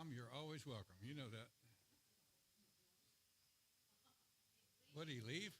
Tom, you're always welcome. You know that. What, did he leave?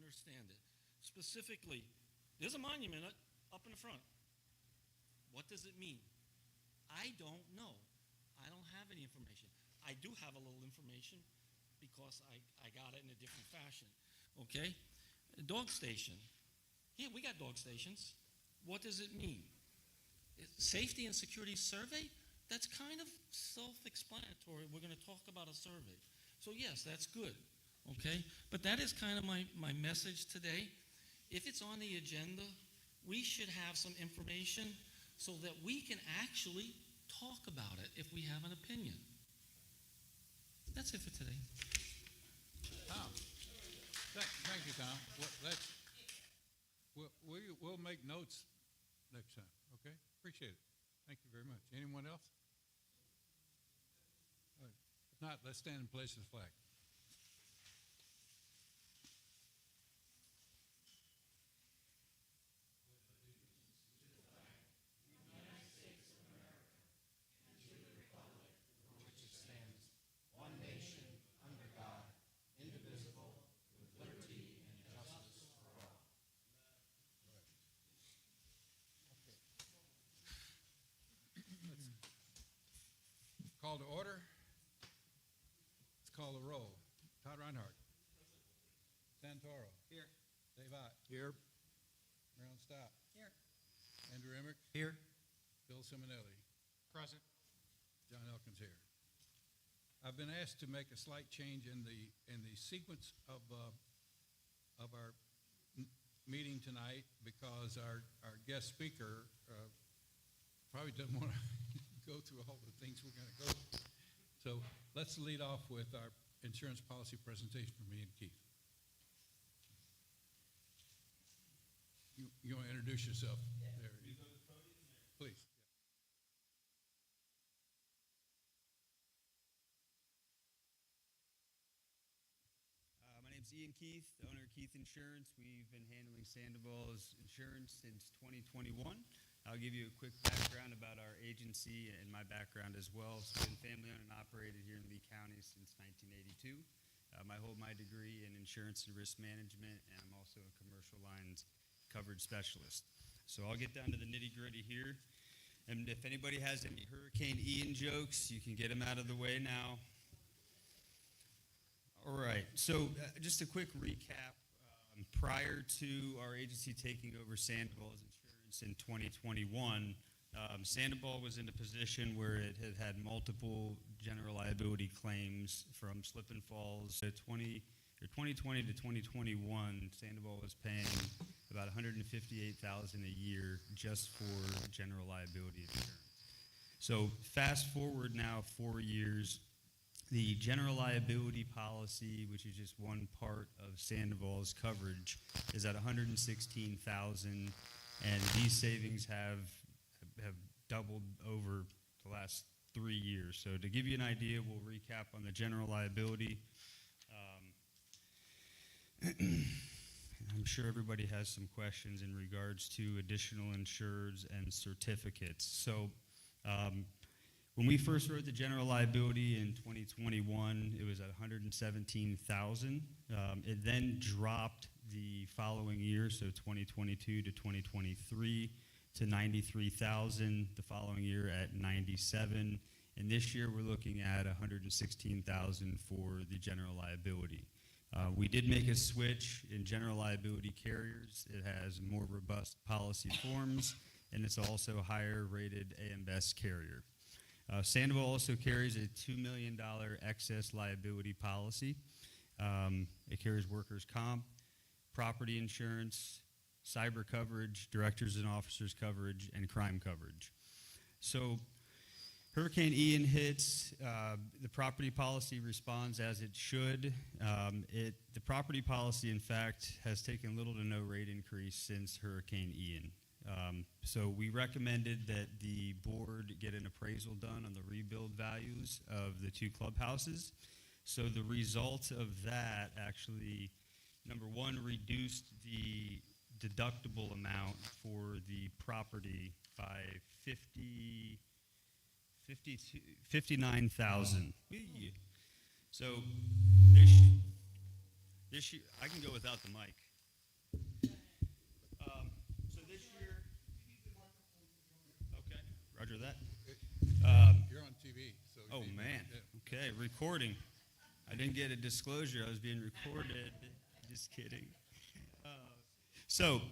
Understand it. Specifically, there's a monument up in the front. What does it mean? I don't know. I don't have any information. I do have a little information because I got it in a different fashion. Okay? A dog station. Yeah, we got dog stations. What does it mean? Safety and security survey? That's kind of self-explanatory. We're going to talk about a survey. So yes, that's good. Okay? But that is kind of my message today. If it's on the agenda, we should have some information so that we can actually talk about it if we have an opinion. That's it for today. Tom. Thank you, Tom. We'll make notes next time, okay? Appreciate it. Thank you very much. Anyone else? All right. If not, let's stand in place of the flag. Call to order. Let's call the roll. Todd Reinhardt. Santoro. Here. Dave Ott. Here. Marilyn Stott. Here. Andrew Emmerich. Here. Bill Simonelli. Present. John Elkins here. I've been asked to make a slight change in the sequence of our meeting tonight because our guest speaker probably doesn't want to go through all the things we're going to go through. So let's lead off with our insurance policy presentation from me and Keith. You want to introduce yourself? Yeah. There. You go to the podium there. Please. My name's Ian Keith, the owner of Keith Insurance. We've been handling Sandoval's insurance since 2021. I'll give you a quick background about our agency and my background as well. It's been family owned and operated here in Lee County since 1982. I hold my degree in insurance and risk management, and I'm also a commercial lines coverage specialist. So I'll get down to the nitty gritty here. And if anybody has any Hurricane Ian jokes, you can get them out of the way now. All right, so just a quick recap. Prior to our agency taking over Sandoval's insurance in 2021, Sandoval was in a position where it had had multiple general liability claims from slip and falls. 2020 to 2021, Sandoval was paying about $158,000 a year just for general liability insurance. So fast forward now 4 years. The general liability policy, which is just one part of Sandoval's coverage, is at $116,000, and these savings have doubled over the last 3 years. So to give you an idea, we'll recap on the general liability. I'm sure everybody has some questions in regards to additional insureds and certificates. So when we first wrote the general liability in 2021, it was at $117,000. It then dropped the following year, so 2022 to 2023, to $93,000. The following year at $97,000, and this year we're looking at $116,000 for the general liability. We did make a switch in general liability carriers. It has more robust policy forms, and it's also a higher rated AM Best carrier. Sandoval also carries a $2 million excess liability policy. It carries workers' comp, property insurance, cyber coverage, directors and officers coverage, and crime coverage. So Hurricane Ian hits, the property policy responds as it should. The property policy, in fact, has taken little to no rate increase since Hurricane Ian. So we recommended that the board get an appraisal done on the rebuild values of the two clubhouses. So the result of that actually, number one, reduced the deductible amount for the property by 59,000. So this year, I can go without the mic. So this year, okay, roger that. You're on TV, so. Oh man, okay, recording. I didn't get a disclosure. I was being recorded. Just kidding. So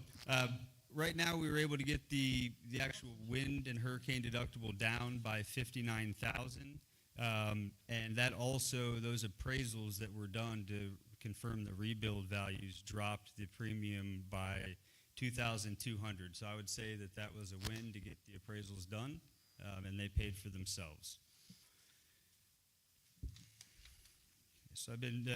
right now we were able to get the actual wind and hurricane deductible down by 59,000, and that also, those appraisals that were done to confirm the rebuild values dropped the premium by 2,200. So I would say that that was a win to get the appraisals done, and they paid for themselves. So we've been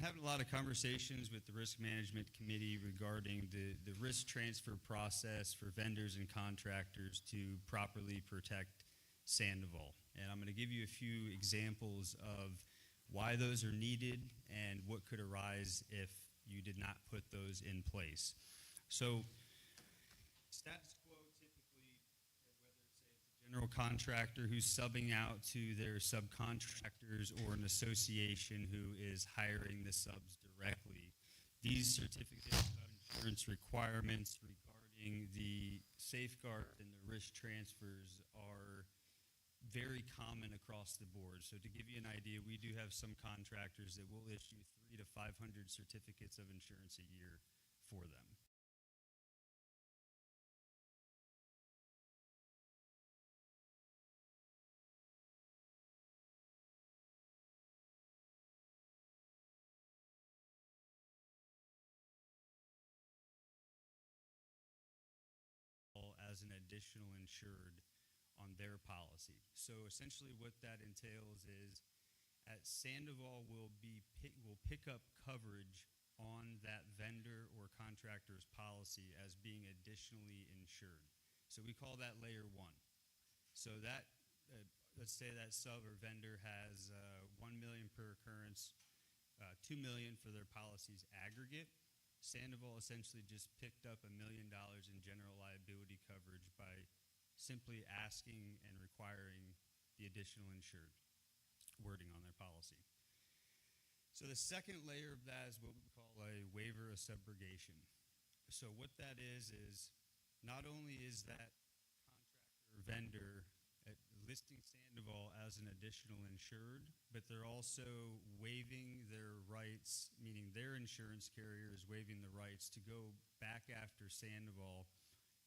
having a lot of conversations with the risk management committee regarding the risk transfer process for vendors and contractors to properly protect Sandoval. And I'm going to give you a few examples of why those are needed and what could arise if you did not put those in place. So status quo typically, whether it's a general contractor who's subbing out to their subcontractors or an association who is hiring the subs directly, these certificates of insurance requirements regarding the safeguard and the risk transfers are very common across the board. So to give you an idea, we do have some contractors that will issue 300 to 500 certificates of insurance a year for them. As an additional insured on their policy. So essentially what that entails is at Sandoval will pick up coverage on that vendor or contractor's policy as being additionally insured. So we call that layer one. So that, let's say that sub or vendor has 1 million per occurrence, 2 million for their policies aggregate. Sandoval essentially just picked up $1 million in general liability coverage by simply asking and requiring the additional insured wording on their policy. So the second layer of that is what we call a waiver of subrogation. So what that is not only is that contractor or vendor listing Sandoval as an additional insured, but they're also waiving their rights, meaning their insurance carrier is waiving the rights to go back after Sandoval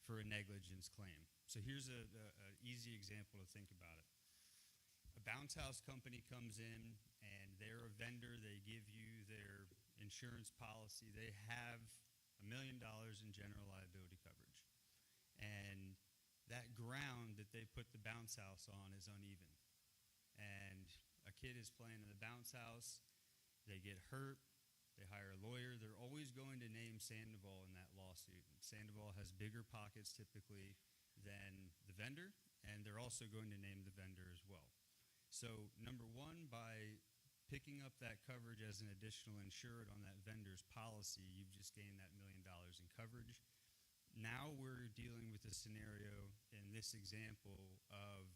for a negligence claim. So here's an easy example to think about it. A bounce house company comes in and they're a vendor, they give you their insurance policy, they have $1 million in general liability coverage. And that ground that they put the bounce house on is uneven. And a kid is playing in the bounce house, they get hurt, they hire a lawyer, they're always going to name Sandoval in that lawsuit. Sandoval has bigger pockets typically than the vendor, and they're also going to name the vendor as well. So number one, by picking up that coverage as an additional insured on that vendor's policy, you've just gained that $1 million in coverage. Now we're dealing with a scenario in this example of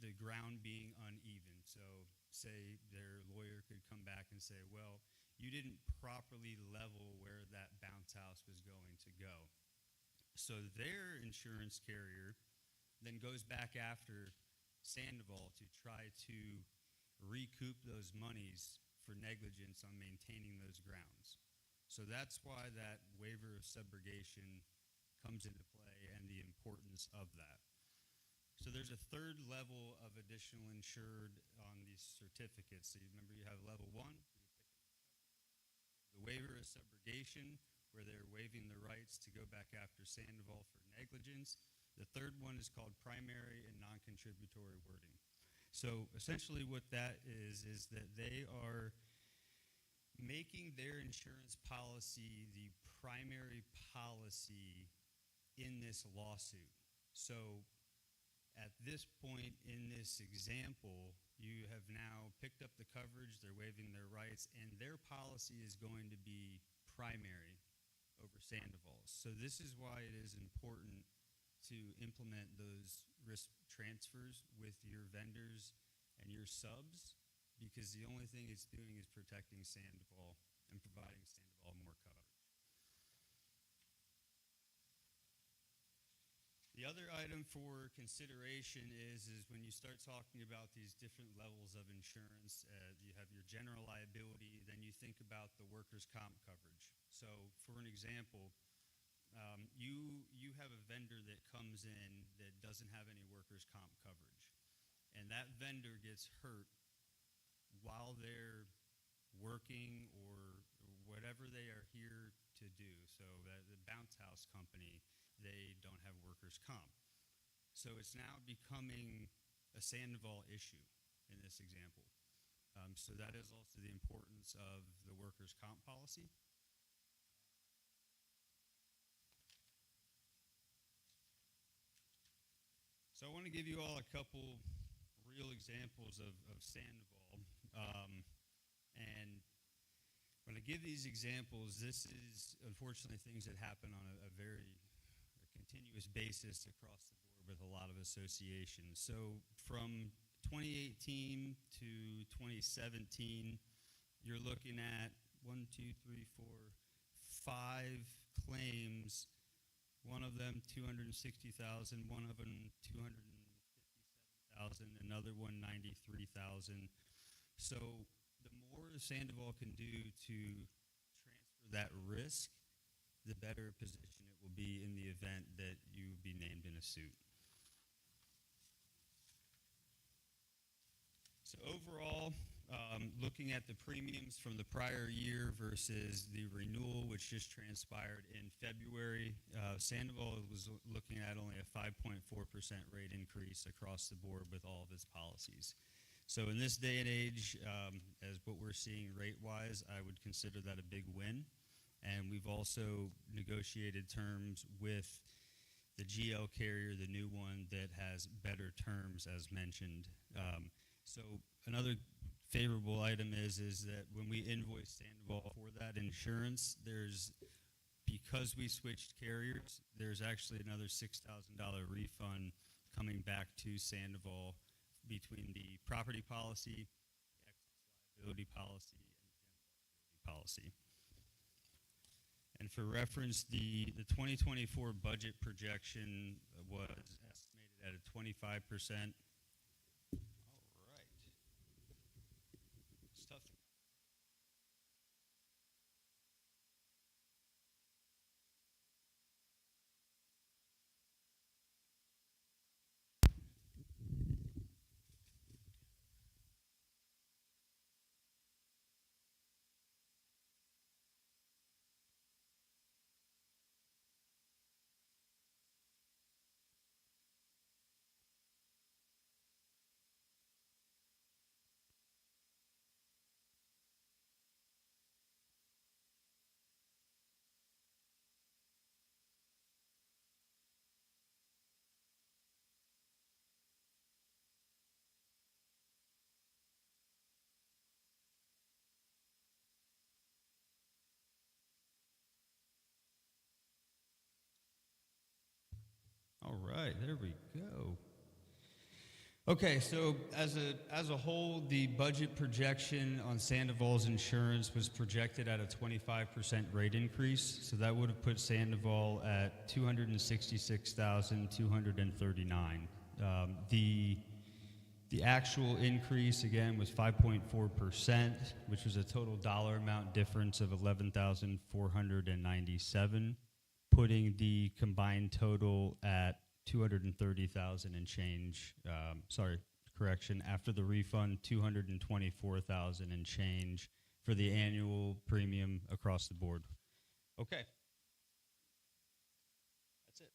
the ground being uneven. So say their lawyer could come back and say, well, you didn't properly level where that bounce house was going to go. So their insurance carrier then goes back after Sandoval to try to recoup those monies for negligence on maintaining those grounds. So that's why that waiver of subrogation comes into play and the importance of that. So there's a third level of additional insured on these certificates. So you remember you have level 1. The waiver is subrogation, where they're waiving the rights to go back after Sandoval for negligence. The third one is called primary and non-contributory wording. So essentially what that is that they are making their insurance policy the primary policy in this lawsuit. So at this point in this example, you have now picked up the coverage, they're waiving their rights, and their policy is going to be primary over Sandoval's. So this is why it is important to implement those risk transfers with your vendors and your subs, because the only thing it's doing is protecting Sandoval and providing Sandoval more coverage. The other item for consideration is when you start talking about these different levels of insurance, you have your general liability, then you think about the workers' comp coverage. So for an example, you have a vendor that comes in that doesn't have any workers' comp coverage, and that vendor gets hurt while they're working or whatever they are here to do. So that the bounce house company, they don't have workers' comp. So it's now becoming a Sandoval issue in this example. So that is also the importance of the workers' comp policy. So I want to give you all a couple real examples of Sandoval. And when I give these examples, this is unfortunately things that happen on a very continuous basis across the board with a lot of associations. So from 2018 to 2017, you're looking at 1, 2, 3, 4, 5 claims. One of them 260,000, one of them 257,000, another one 93,000. So the more Sandoval can do to transfer that risk, the better position it will be in the event that you be named in a suit. So overall, looking at the premiums from the prior year versus the renewal, which just transpired in February, Sandoval was looking at only a 5.4% rate increase across the board with all of its policies. So in this day and age, as what we're seeing rate-wise, I would consider that a big win. And we've also negotiated terms with the GL carrier, the new one, that has better terms, as mentioned. So another favorable item is that when we invoice Sandoval for that insurance, because we switched carriers, there's actually another $6,000 refund coming back to Sandoval between the property policy, excess liability policy, and general liability policy. And for reference, the 2024 budget projection was estimated at a 25%. All right. It's tough. All right, there we go. Okay, so as a whole, the budget projection on Sandoval's insurance was projected at a 25% rate increase. So that would have put Sandoval at $266,239. The actual increase, again, was 5.4%, which was a total dollar amount difference of $11,497, putting the combined total at $230,000 and change. Correction. After the refund, $224,000 and change for the annual premium across the board. Okay. That's it.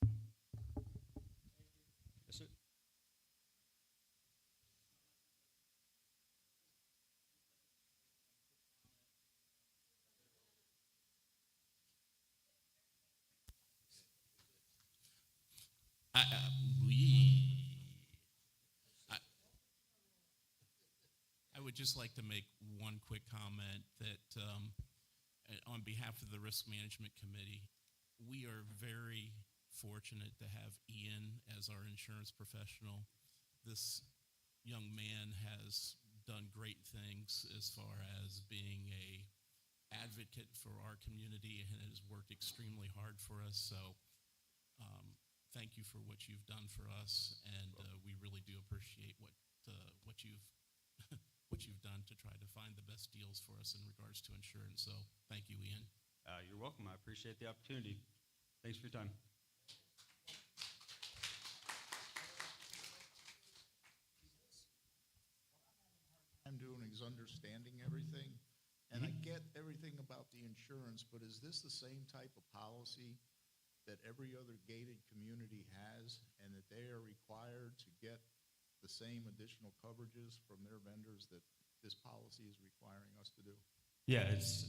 Yes, sir. I, we, I, I would just like to make one quick comment that on behalf of the Risk Management Committee, we are very fortunate to have Ian as our insurance professional. This young man has done great things as far as being a advocate for our community and has worked extremely hard for us. So thank you for what you've done for us, and we really do appreciate what you've what you've done to try to find the best deals for us in regards to insurance. So thank you, Ian. You're welcome. I appreciate the opportunity. Thanks for your time. I'm doing is understanding everything, and I get everything about the insurance, but is this the same type of policy that every other gated community has, and that they are required to get the same additional coverages from their vendors that this policy is requiring us to do? Yeah, it's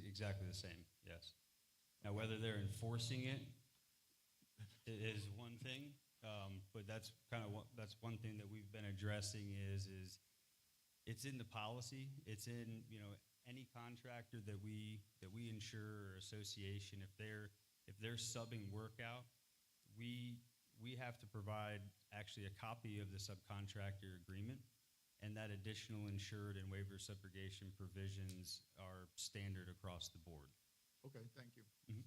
exactly the same. Yes. Now, whether they're enforcing it is one thing, but that's that's one thing that we've been addressing is it's in the policy. It's in any contractor that we insure or association. If they're subbing work out, we have to provide actually a copy of the subcontractor agreement, and that additional insured and waiver subrogation provisions are standard across the board. Okay, thank you. Mm-hmm.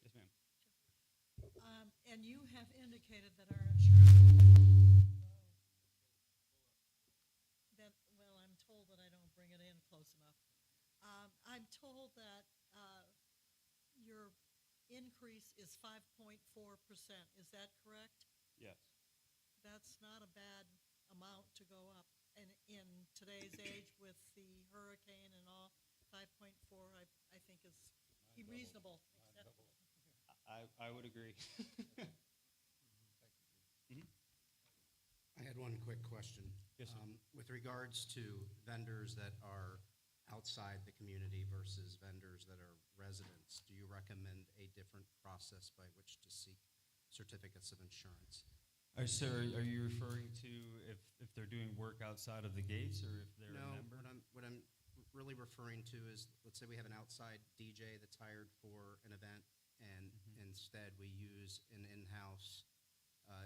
Yes, ma'am. And you have indicated that our insurance, well, I'm told that I don't bring it in close enough. I'm told that your increase is 5.4%. Is that correct? Yes. That's not a bad amount to go up. And in today's age with the hurricane and all, 5.4 I think is reasonable. I would agree. Mm-hmm. I had one quick question. Yes, sir. With regards to vendors that are outside the community versus vendors that are residents, do you recommend a different process by which to seek certificates of insurance? Sir, are you referring to if they're doing work outside of the gates, or if they're No, a member? what I'm really referring to is, let's say we have an outside DJ that's hired for an event, and instead we use an in-house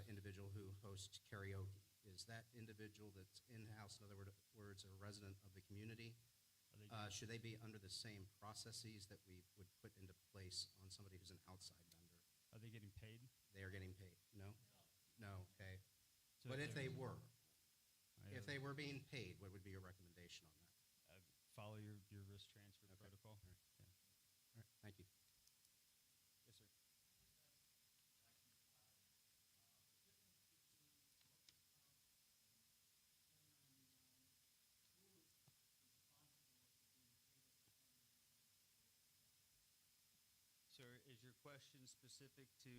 individual who hosts karaoke. Is that individual that's in-house, in other words, a resident of the community, should they be under the same processes that we would put into place on somebody who's an outside vendor? Are they getting paid? They are getting paid, no? No, okay. So But if they were being I paid, what would be your recommendation on that? follow your risk transfer Okay. protocol. All right. Yeah. All right, thank you. Yes, sir. Sir, is your question specific to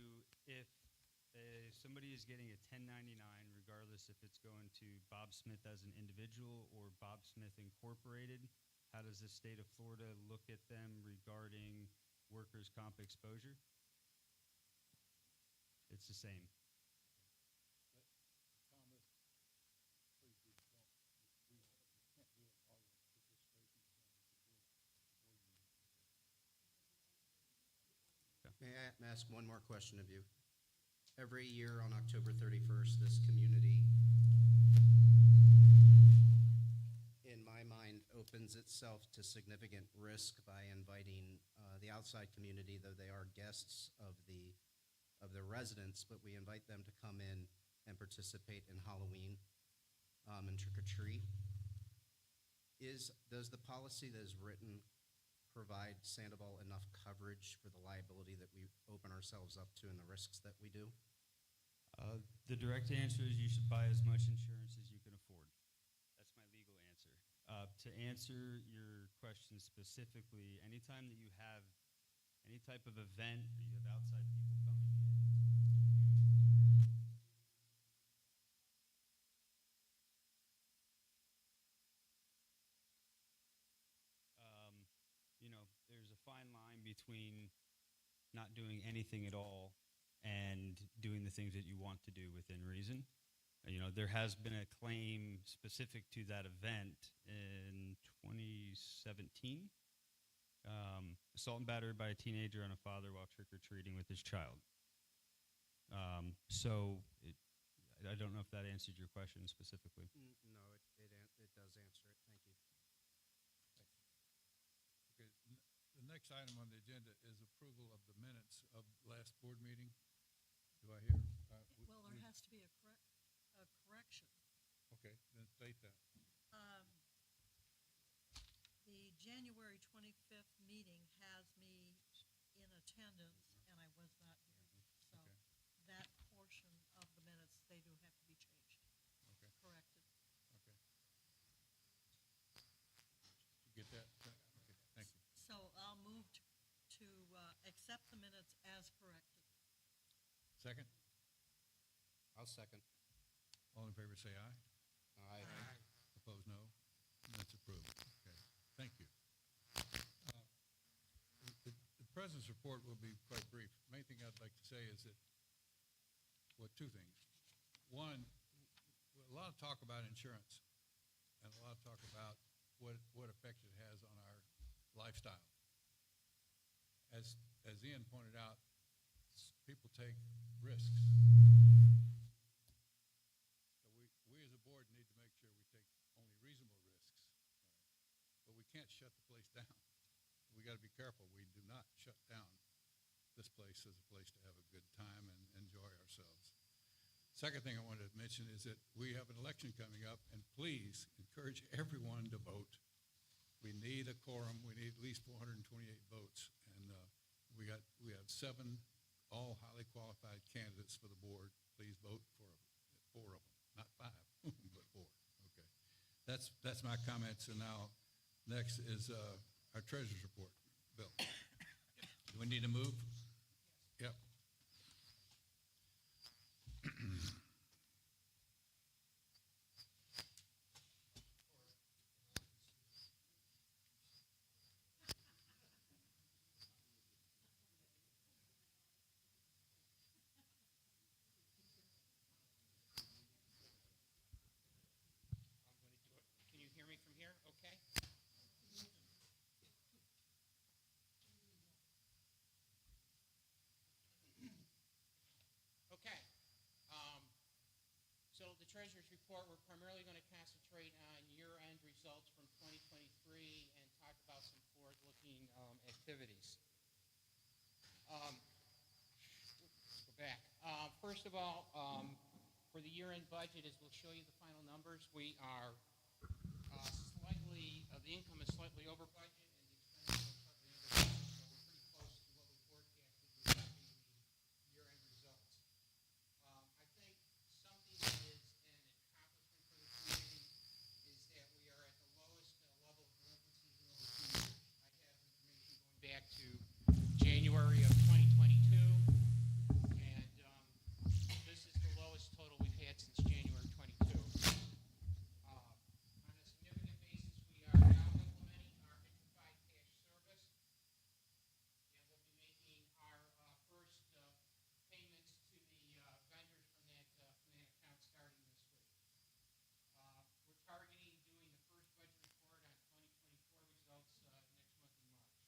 if somebody is getting a 1099, regardless if it's going to Bob Smith as an individual or Bob Smith Incorporated? How does the state of Florida look at them regarding workers' comp exposure? It's the same. May I ask one more question of you? Every year on October 31st, this community, in my mind, opens itself to significant risk by inviting the outside community, though they are guests of the residents, but we invite them to come in and participate in Halloween and trick or treat. Does the policy that is written provide Sandoval enough coverage for the liability that we open ourselves up to and the risks that we do? The direct answer is you should buy as much insurance as you can afford. That's my legal answer. To answer your question specifically, anytime that you have any type of event or you have outside people coming in, there's a fine line between not doing anything at all and doing the things that you want to do within reason. There has been a claim specific to that event in 2017. Assault and battery by a teenager on a father while trick-or-treating with his child. I don't know if that answered your question specifically. No, it does answer it. Thank you. Okay, the next item on the agenda is approval of the minutes of last board meeting. Do I hear? Well, there has to be a correction. Okay, then state that. The January 25th meeting has me in attendance, and I was not here. So Okay. that portion of the minutes, they do have to be changed, Okay, corrected. okay. Did you get that? Okay, thank you. So I'll move to accept the minutes as corrected. Second? I'll second. All in favor, say aye. Aye. Opposed, no. That's approved. Okay, thank you. The president's report will be quite brief. Main thing I'd like to say is that, well, two things. One, a lot of talk about insurance and a lot of talk about what effect it has on our lifestyle. As Ian pointed out, people take risks. So we as a board need to make sure we take only reasonable risks. But we can't shut the place down. We got to be careful. We do not shut down this place as a place to have a good time and enjoy ourselves. Second thing I wanted to mention is that we have an election coming up, and please encourage everyone to vote. We need a quorum. We need at least 428 votes, and we have 7 all highly qualified candidates for the board. Please vote for 4 of them, not 5, but 4. Okay, that's my comments. And now, next is our treasurer's report. Bill, do we need to move? Yep. Can you hear me from here? Okay. Okay. So the treasurer's report, we're primarily going to concentrate on year-end results from 2023 and talk about some forward-looking activities. Let's go back. First of all, for the year-end budget, as we'll show you the final numbers, we are slightly, the income is slightly over budget and the expenses are slightly under budget, so we're pretty close to what we forecasted would be the year-end results. I think something that is an accomplishment for the community is that we are at the lowest level of delinquencies in over 2 years. I have information going back to January of 2022, and this is the lowest total we've had since January 22. On a significant basis, we are now implementing our Interfied Cash Service, and we'll be making our first payments to the vendors from that account starting this week. We're targeting doing the first budget report on 2024 results next month in March.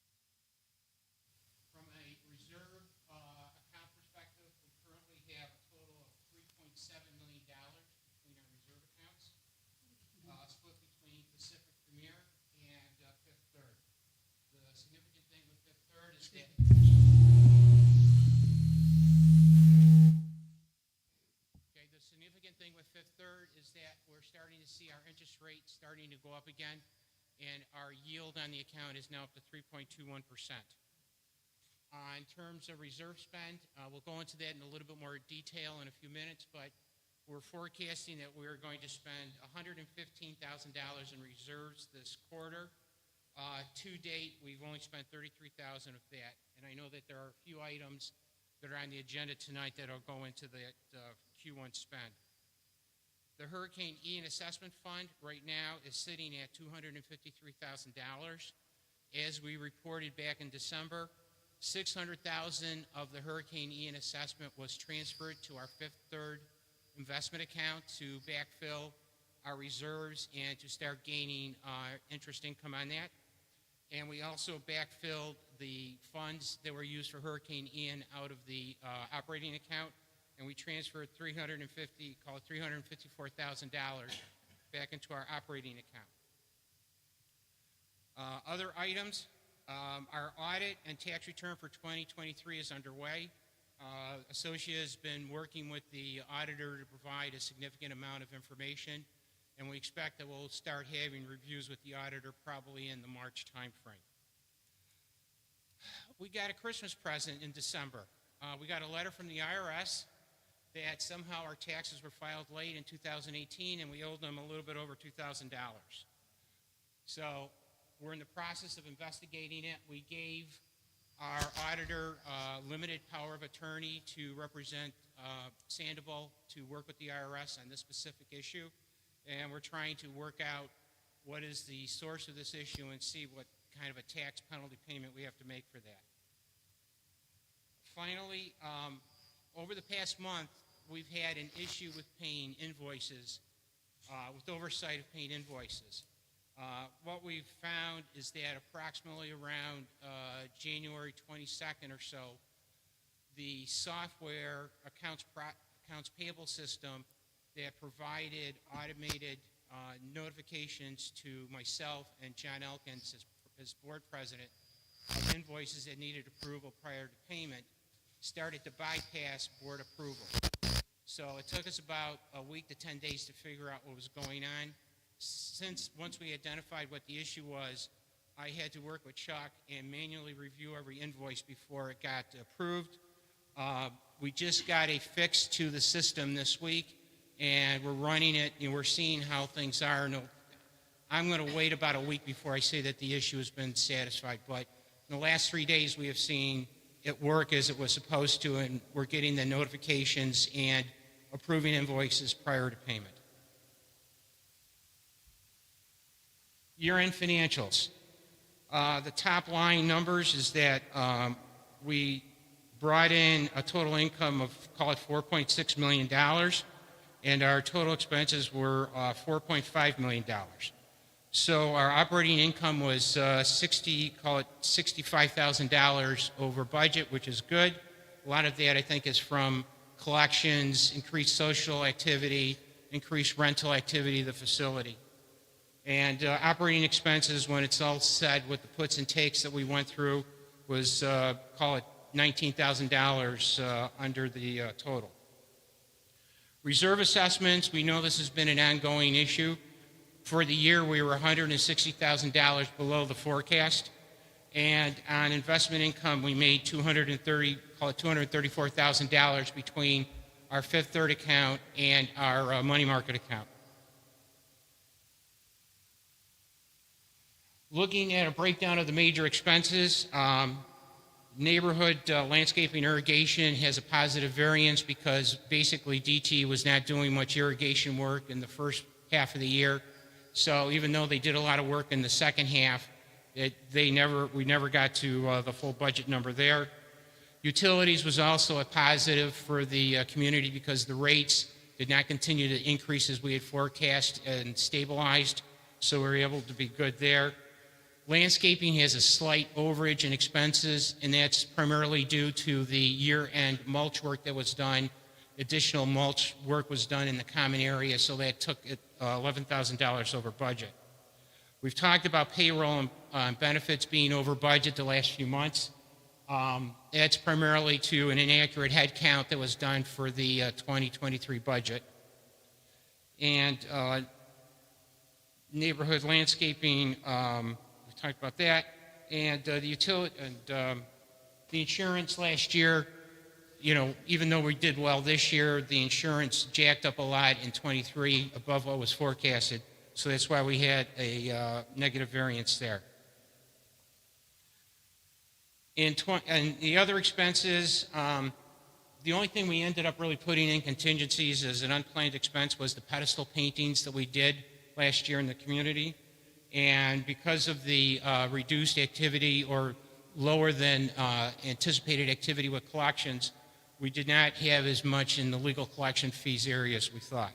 From a reserve account perspective, we currently have a total of $3.7 million between our reserve accounts, split between Pacific Premier and Fifth Third. The significant thing with Fifth Third is that the significant thing with Fifth Third is that we're starting to see our interest rate starting to go up again. and our yield on the account is now up to 3.21%. In terms of reserve spend, we'll go into that in a little bit more detail in a few minutes, but we're forecasting that we're going to spend $115,000 in reserves this quarter. To date, we've only spent $33,000 of that, and I know that there are a few items that are on the agenda tonight that will go into that Q1 spend. The Hurricane Ian Assessment Fund right now is sitting at $253,000. As we reported back in December, $600,000 of the Hurricane Ian assessment was transferred to our Fifth Third investment account to backfill our reserves and to start gaining interest income on that. And we also backfilled the funds that were used for Hurricane Ian out of the operating account, and we transferred $354,000 back into our operating account. Other items, our audit and tax return for 2023 is underway. Associate has been working with the auditor to provide a significant amount of information, and we expect that we'll start having reviews with the auditor probably in the March timeframe. We got a Christmas present in December. We got a letter from the IRS that somehow our taxes were filed late in 2018 and we owed them a little bit over $2,000. So we're in the process of investigating it. We gave our auditor limited power of attorney to represent Sandoval to work with the IRS on this specific issue, and we're trying to work out what is the source of this issue and see what kind of a tax penalty payment we have to make for that. Finally, over the past month, we've had an issue with paying invoices, with oversight of paying invoices. What we've found is that approximately around January 22nd or so, the software accounts payable system that provided automated notifications to myself and John Elkins as board president of invoices that needed approval prior to payment started to bypass board approval. So it took us about a week to 10 days to figure out what was going on. Since once we identified what the issue was, I had to work with Chuck and manually review every invoice before it got approved. We just got a fix to the system this week, and we're running it, and we're seeing how things are. No, I'm going to wait about a week before I say that the issue has been satisfied, but in the last 3 days we have seen it work as it was supposed to, and we're getting the notifications and approving invoices prior to payment. Year-end financials. The top line numbers is that we brought in a total income of, call it $4.6 million, and our total expenses were $4.5 million. So our operating income was $65,000 over budget, which is good. A lot of that, I think, is from collections, increased social activity, increased rental activity of the facility. And operating expenses, when it's all said with the puts and takes that we went through, was, call it $19,000 under the total. Reserve assessments, we know this has been an ongoing issue. For the year, we were $160,000 below the forecast. And on investment income, we made $234,000 between our Fifth Third account and our money market account. Looking at a breakdown of the major expenses, neighborhood landscaping irrigation has a positive variance because basically DT was not doing much irrigation work in the first half of the year. So even though they did a lot of work in the second half, we never got to the full budget number there. Utilities was also a positive for the community because the rates did not continue to increase as we had forecast and stabilized, so we were able to be good there. Landscaping has a slight overage in expenses, and that's primarily due to the year-end mulch work that was done. Additional mulch work was done in the common area, so that took it $11,000 over budget. We've talked about payroll and benefits being over budget the last few months. That's primarily to an inaccurate head count that was done for the 2023 budget. And neighborhood landscaping, we talked about that, and the utility, and the insurance last year, even though we did well this year, the insurance jacked up a lot in '23 above what was forecasted, so that's why we had a negative variance there. And the other expenses, the only thing we ended up really putting in contingencies as an unplanned expense was the pedestal paintings that we did last year in the community. And because of the reduced activity or lower than anticipated activity with collections, we did not have as much in the legal collection fees area as we thought.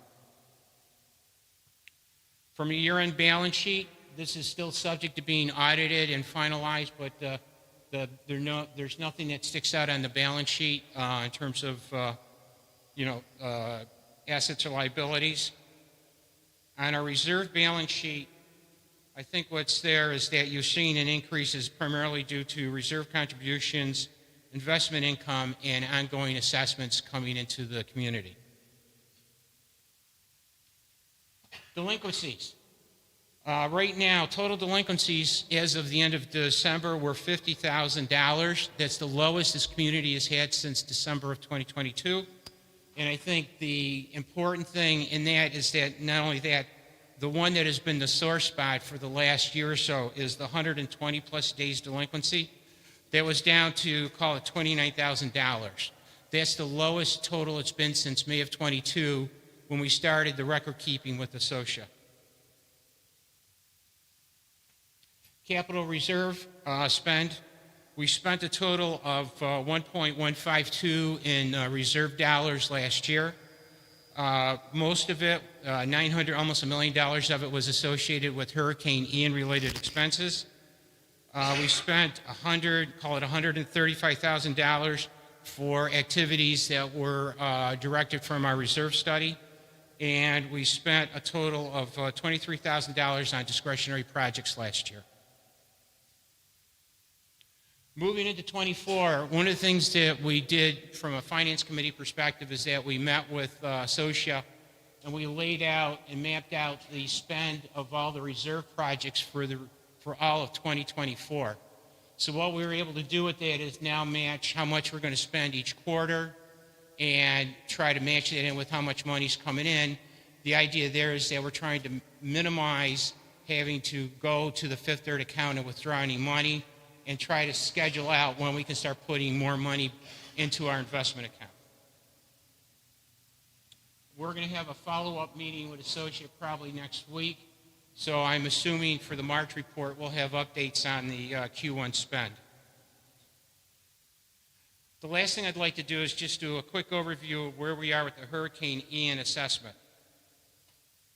From a year-end balance sheet, this is still subject to being audited and finalized, but there's nothing that sticks out on the balance sheet in terms of assets or liabilities. On our reserve balance sheet, I think what's there is that you're seeing an increase is primarily due to reserve contributions, investment income, and ongoing assessments coming into the community. Delinquencies. Right now, total delinquencies as of the end of December were $50,000. That's the lowest this community has had since December of 2022. And I think the important thing in that is that not only that, the one that has been the sore spot for the last year or so is the 120 plus days delinquency. That was down to, call it $29,000. That's the lowest total it's been since May of 22 when we started the record keeping with the SOCIA. Capital reserve spend. We spent a total of 1.152 in reserve dollars last year. Most of it, almost $1 million of it was associated with Hurricane Ian related expenses. We spent $135,000 for activities that were directed from our reserve study. And we spent a total of $23,000 on discretionary projects last year. Moving into '24, one of the things that we did from a finance committee perspective is that we met with SOCIA and we laid out and mapped out the spend of all the reserve projects for all of 2024. So what we were able to do with that is now match how much we're going to spend each quarter and try to match that in with how much money's coming in. The idea there is that we're trying to minimize having to go to the Fifth Third account and withdraw any money, and try to schedule out when we can start putting more money into our investment account. We're going to have a follow-up meeting with Associate probably next week, so I'm assuming for the March report we'll have updates on the Q1 spend. The last thing I'd like to do is just do a quick overview of where we are with the Hurricane Ian assessment.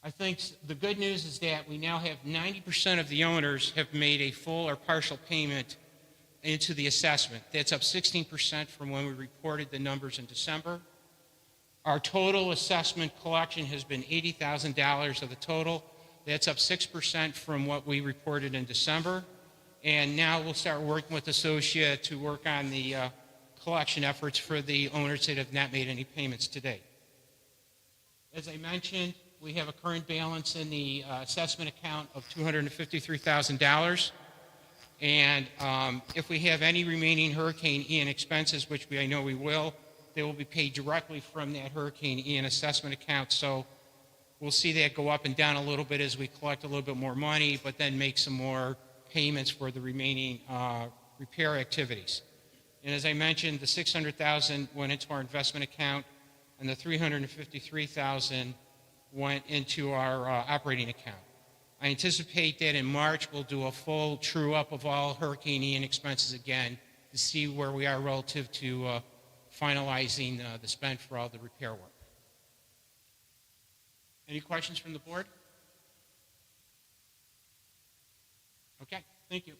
I think the good news is that we now have 90% of the owners have made a full or partial payment into the assessment. That's up 16% from when we reported the numbers in December. Our total assessment collection has been $80,000 of the total. That's up 6% from what we reported in December. And now we'll start working with Associa to work on the collection efforts for the owners that have not made any payments to date. As I mentioned, we have a current balance in the assessment account of $253,000. And if we have any remaining Hurricane Ian expenses, which I know we will, they will be paid directly from that Hurricane Ian assessment account. So we'll see that go up and down a little bit as we collect a little bit more money, but then make some more payments for the remaining repair activities. And as I mentioned, the $600,000 went into our investment account, and the $353,000 went into our operating account. I anticipate that in March we'll do a full true-up of all Hurricane Ian expenses again to see where we are relative to finalizing the spend for all the repair work. Any questions from the board? Okay, thank you.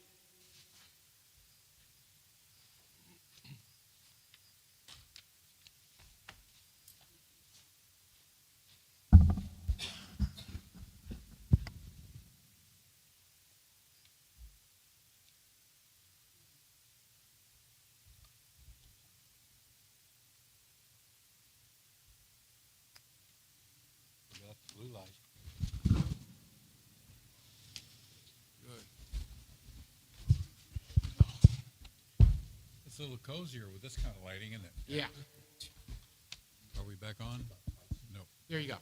a little cozier with this kind of lighting, isn't it? Yeah, Are we back on? No. there you go.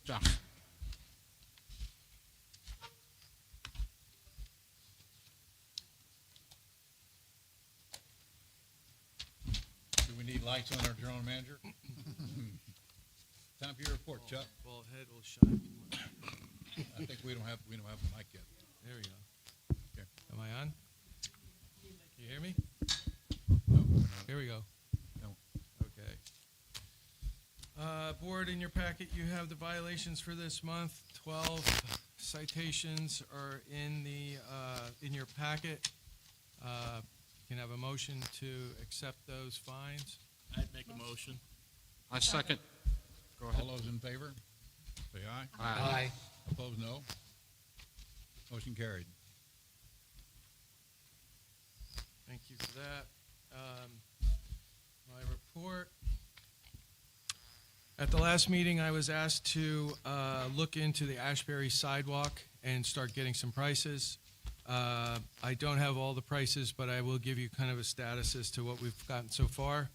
So, Do we need lights on our general manager? Time for your report, Chuck. Bald head will shine. I think we don't have the mic yet. There we go. Okay. Am I on? Can you hear me? No, we're not. Here we go. No. Okay. Board, in your packet, you have the violations for this month. 12 citations are in your packet. You can have a motion to accept those fines. I'd make a motion. I second. Go ahead. All those in favor, say aye. Aye. Opposed, no. Motion carried. Thank you for that. My report. At the last meeting, I was asked to look into the Ashbury sidewalk and start getting some prices. I don't have all the prices, but I will give you kind of a status as to what we've gotten so far.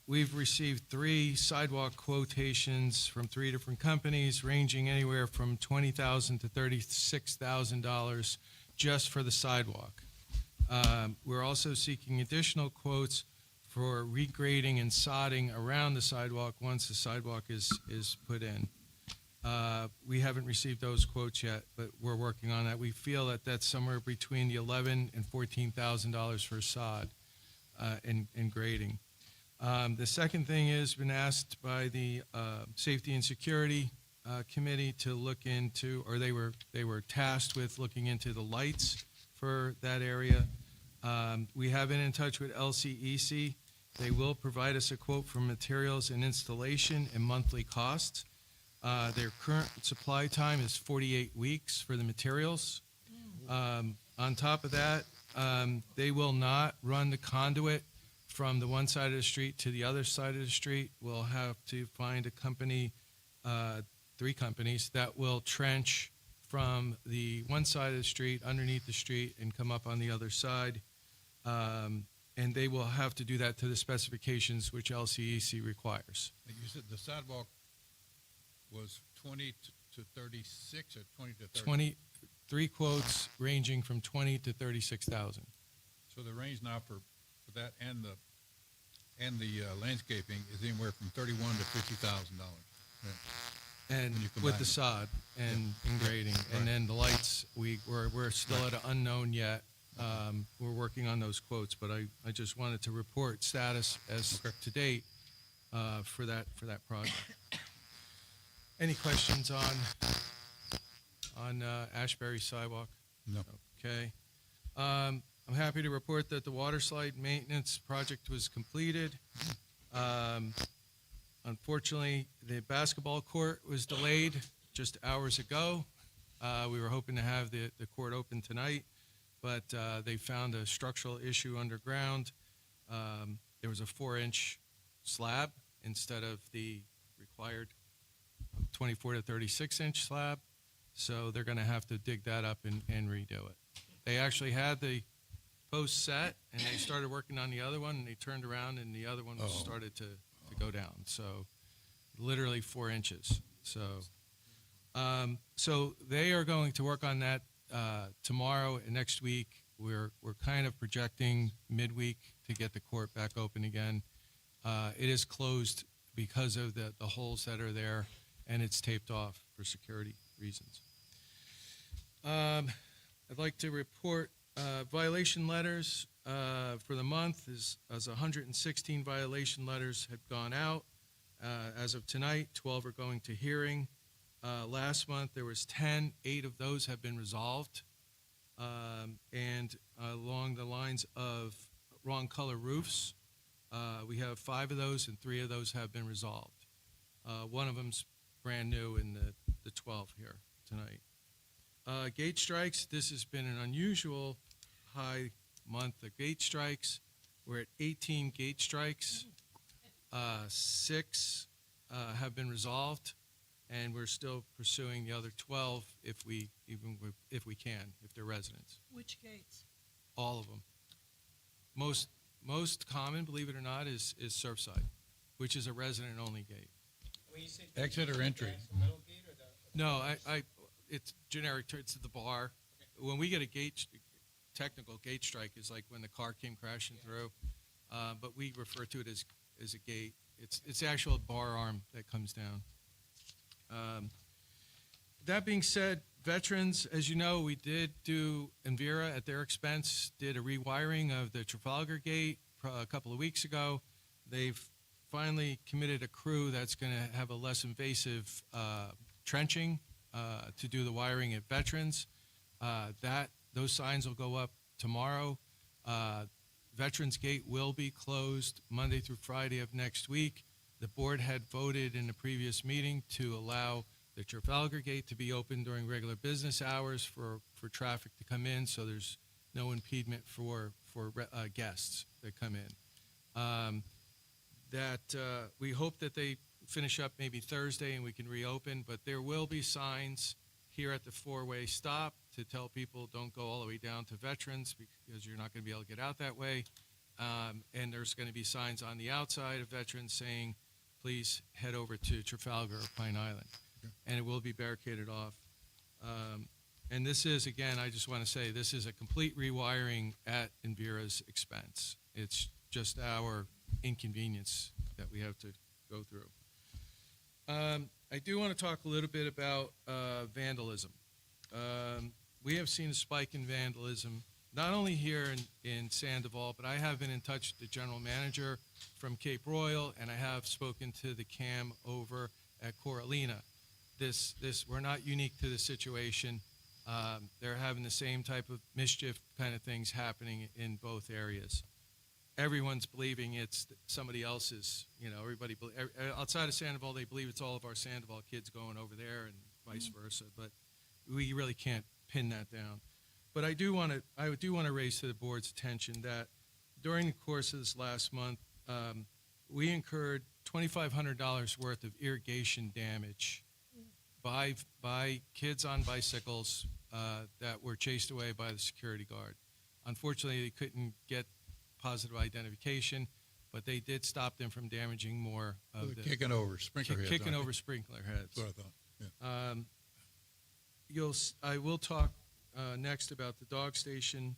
We've received 3 sidewalk quotations from 3 different companies, ranging anywhere from $20,000 to $36,000 just for the sidewalk. We're also seeking additional quotes for regrading and sodding around the sidewalk once the sidewalk is put in. We haven't received those quotes yet, but we're working on that. We feel that that's somewhere between the $11,000 and $14,000 for sod and grading. The second thing is been asked by the Safety and Security Committee to look into, or they were tasked with looking into the lights for that area. We have been in touch with LCEC. They will provide us a quote for materials and installation and monthly costs. Their current supply time is 48 weeks for the materials. On top of that, they will not run the conduit from the one side of the street to the other side of the street. We'll have to find a company, 3 companies, that will trench from the one side of the street, underneath the street, and come up on the other side. And they will have to do that to the specifications which LCEC requires. And you said the sidewalk was 20 to 36 or 20 to 30? 3 quotes ranging from 20 to 36,000. So the range now for that and the landscaping is anywhere from $31,000 to $50,000. And When you with combine the it. sod and grading, Right. and then the lights, we're still at an unknown yet. We're working on those quotes, but I just wanted to report status as Okay. to date for that project. Any questions on Ashbury sidewalk? No. Okay. I'm happy to report that the water slide maintenance project was completed. Unfortunately, the basketball court was delayed just hours ago. We were hoping to have the court open tonight, but they found a structural issue underground. There was a 4-inch slab instead of the required 24 to 36-inch slab, so they're going to have to dig that up and redo it. They actually had the post set, and they started working on the other one, and they turned around, and the other one started to go down. So literally 4 inches. So they are going to work on that tomorrow and next week. We're kind of projecting midweek to get the court back open again. It is closed because of the holes that are there, and it's taped off for security reasons. I'd like to report violation letters for the month as 116 violation letters have gone out. As of tonight, 12 are going to hearing. Last month there was 10, 8 of those have been resolved. And along the lines of wrong color roofs, we have 5 of those, and 3 of those have been resolved. One of them's brand new in the 12 here tonight. Gate strikes, this has been an unusual high month of gate strikes. We're at 18 gate strikes. 6 have been resolved, and we're still pursuing the other 12 if we can, if they're residents. Which gates? All of them. most common, believe it or not, is Surfside, which is a resident-only gate. When you say Exit or entry? that's the middle gate or the? No, it's generic, it's the bar. When we get a gate, technical gate strike is like when the car came crashing through, but we refer to it as a gate. It's the actual bar arm that comes down. That being said, veterans, as you know, we did do, Envira at their expense, did a rewiring of the Trafalgar Gate a couple of weeks ago. They've finally committed a crew that's going to have a less invasive trenching to do the wiring at veterans. Those signs will go up tomorrow. Veterans Gate will be closed Monday through Friday of next week. The board had voted in the previous meeting to allow the Trafalgar Gate to be open during regular business hours for traffic to come in, so there's no impediment for guests that come in. We hope that they finish up maybe Thursday and we can reopen, but there will be signs here at the four-way stop to tell people don't go all the way down to Veterans because you're not going to be able to get out that way. And there's going to be signs on the outside of Veterans saying, please head over to Trafalgar or Pine Island. And it will be barricaded off. And this is, again, I just want to say, this is a complete rewiring at Envira's expense. It's just our inconvenience that we have to go through. I do want to talk a little bit about vandalism. We have seen a spike in vandalism, not only here in Sandoval, but I have been in touch with the general manager from Cape Royal, and I have spoken to the CAM over at Coralina. We're not unique to this situation. They're having the same type of mischief kind of things happening in both areas. Everyone's believing it's somebody else's, everybody, outside of Sandoval, they believe it's all of our Sandoval kids going over there and vice versa, but we really can't pin that down. But I do want to raise to the board's attention that during the course of this last month, we incurred $2,500 worth of irrigation damage by kids on bicycles that were chased away by the security guard. Unfortunately, they couldn't get positive identification, but they did stop them from damaging more of the Kicking over sprinkler heads. kicking over sprinkler heads. That's what I thought, yeah. I will talk next about the dog station,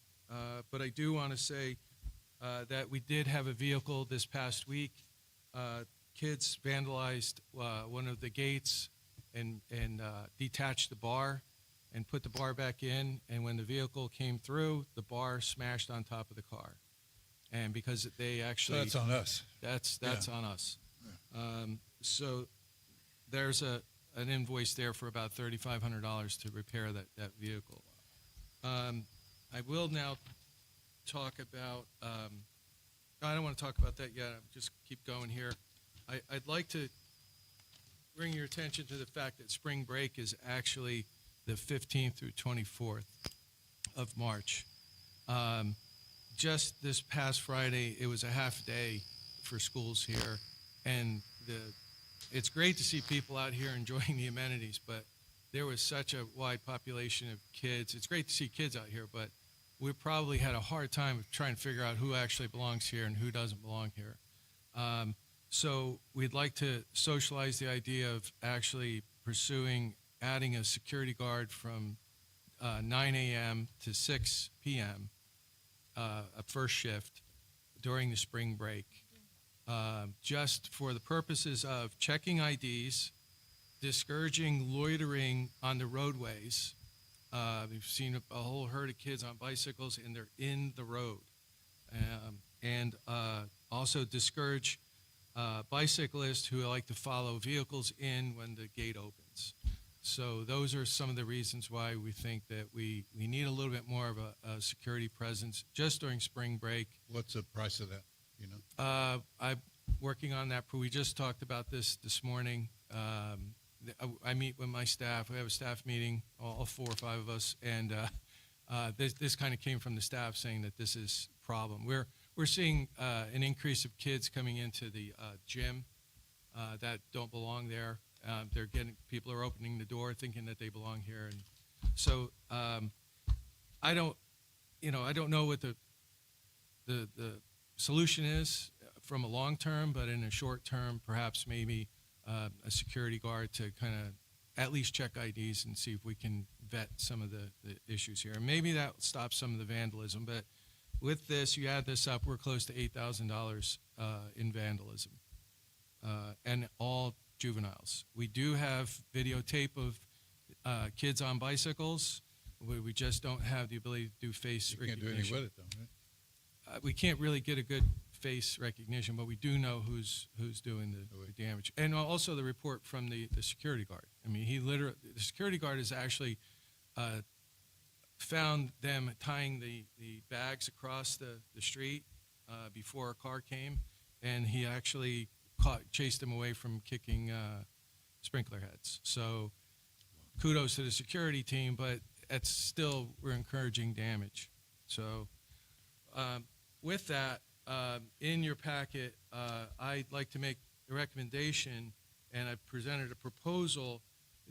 but I do want to say that we did have a vehicle this past week. Kids vandalized one of the gates and detached the bar and put the bar back in, and when the vehicle came through, the bar smashed on top of the car. And because they So actually... that's on us. That's Yeah. on us. So there's an invoice there for about $3,500 to repair that vehicle. I will now talk about, I don't want to talk about that yet, I'll just keep going here. I'd like to bring your attention to the fact that spring break is actually the 15th through 24th of March. Just this past Friday, it was a half day for schools here, and it's great to see people out here enjoying the amenities, but there was such a wide population of kids. It's great to see kids out here, but we probably had a hard time of trying to figure out who actually belongs here and who doesn't belong here. So we'd like to socialize the idea of actually pursuing adding a security guard from 9 a.m. to 6 p.m., a first shift during the spring break, just for the purposes of checking IDs, discouraging loitering on the roadways. We've seen a whole herd of kids on bicycles, and they're in the road. And also discourage bicyclists who like to follow vehicles in when the gate opens. So those are some of the reasons why we think that we need a little bit more of a security presence just during spring break. What's the price of that, you know? I'm working on that. We just talked about this morning. I meet with my staff. We have a staff meeting, all 4 or 5 of us, and this kind of came from the staff saying that this is a problem. We're seeing an increase of kids coming into the gym that don't belong there. People are opening the door thinking that they belong here, and so I don't know what the solution is from a long term, but in a short term, perhaps maybe a security guard to kind of at least check IDs and see if we can vet some of the issues here. And maybe that stops some of the vandalism, but with this, you add this up, we're close to $8,000 in vandalism, and all juveniles. We do have videotape of kids on bicycles. We just don't have the ability to do face You can't recognition. do anything with it, though, right? We can't really get a good face recognition, but we do know who's doing the damage. And also the report from the security guard. I mean, the security guard has actually found them tying the bags across the street before a car came, and he actually chased them away from kicking sprinkler heads. So kudos to the security team, but it's still, we're encouraging damage. So with that, in your packet, I'd like to make a recommendation, and I presented a proposal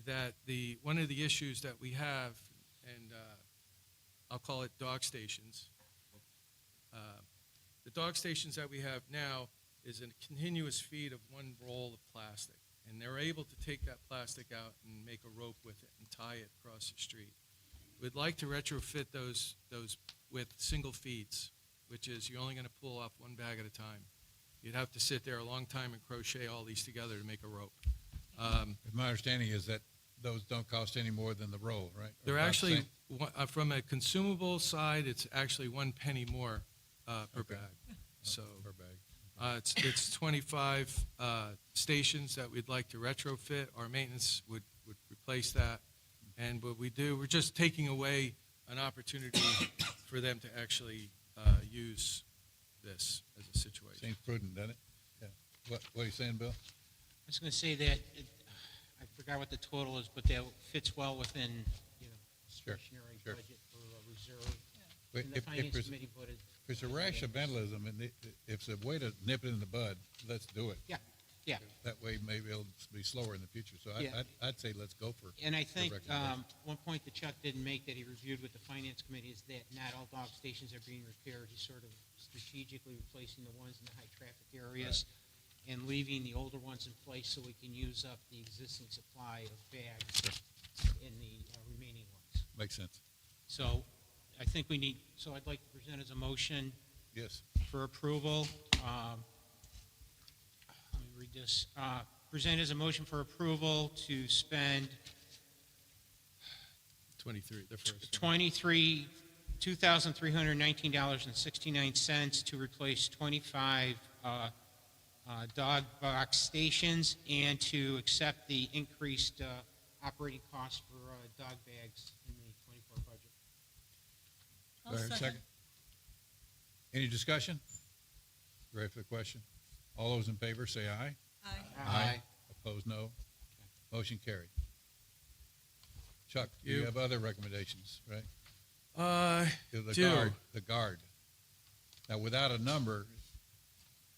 that one of the issues that we have, and I'll call it dog stations. The dog stations that we have now is a continuous feed of one roll of plastic, and they're able to take that plastic out and make a rope with it and tie it across the street. We'd like to retrofit those with single feeds, which is you're only going to pull off one bag at a time. You'd have to sit there a long time and crochet all these together to make a rope. My understanding is that those don't cost any more than the roll, right? Or They're about the actually, same? from a consumable side, it's actually 1 penny more per Okay. bag. So Per bag. it's 25 stations that we'd like to retrofit. Our maintenance would replace that. And what we do, we're just taking away an opportunity for them to actually use this as a situation. Seems prudent, doesn't it? Yeah. What are you saying, Bill? I was going to say that, I forgot what the total is, but that fits well within, discretionary sure. budget for a reserve. Wait, And the finance committee voted. If it's a rash of vandalism, and if it's a way to nip it in the bud, let's do it. Yeah. That way, maybe it'll be slower in the future. So Yeah. I'd say let's go for it. And I think recommendation. one point that Chuck didn't make that he reviewed with the finance committee is that not all dog stations are being repaired. He's sort of strategically replacing the ones in the high traffic areas and leaving the older ones in place so we can use up the existing supply of bags in the remaining ones. Makes sense. So I think so I'd like to present as a motion Yes. for approval. Let me read this. Present as a motion for approval to spend 23, the first one. $2,319.69 to replace 25 dog box stations and to accept the increased operating costs for dog bags in the 24 budget. I'll Do I hear a second. Any discussion? Ready for the question? All those in favor say aye. Aye. Opposed, no. Motion carried. Chuck, You. you have other recommendations, right? The Do. guard. Now, without a number,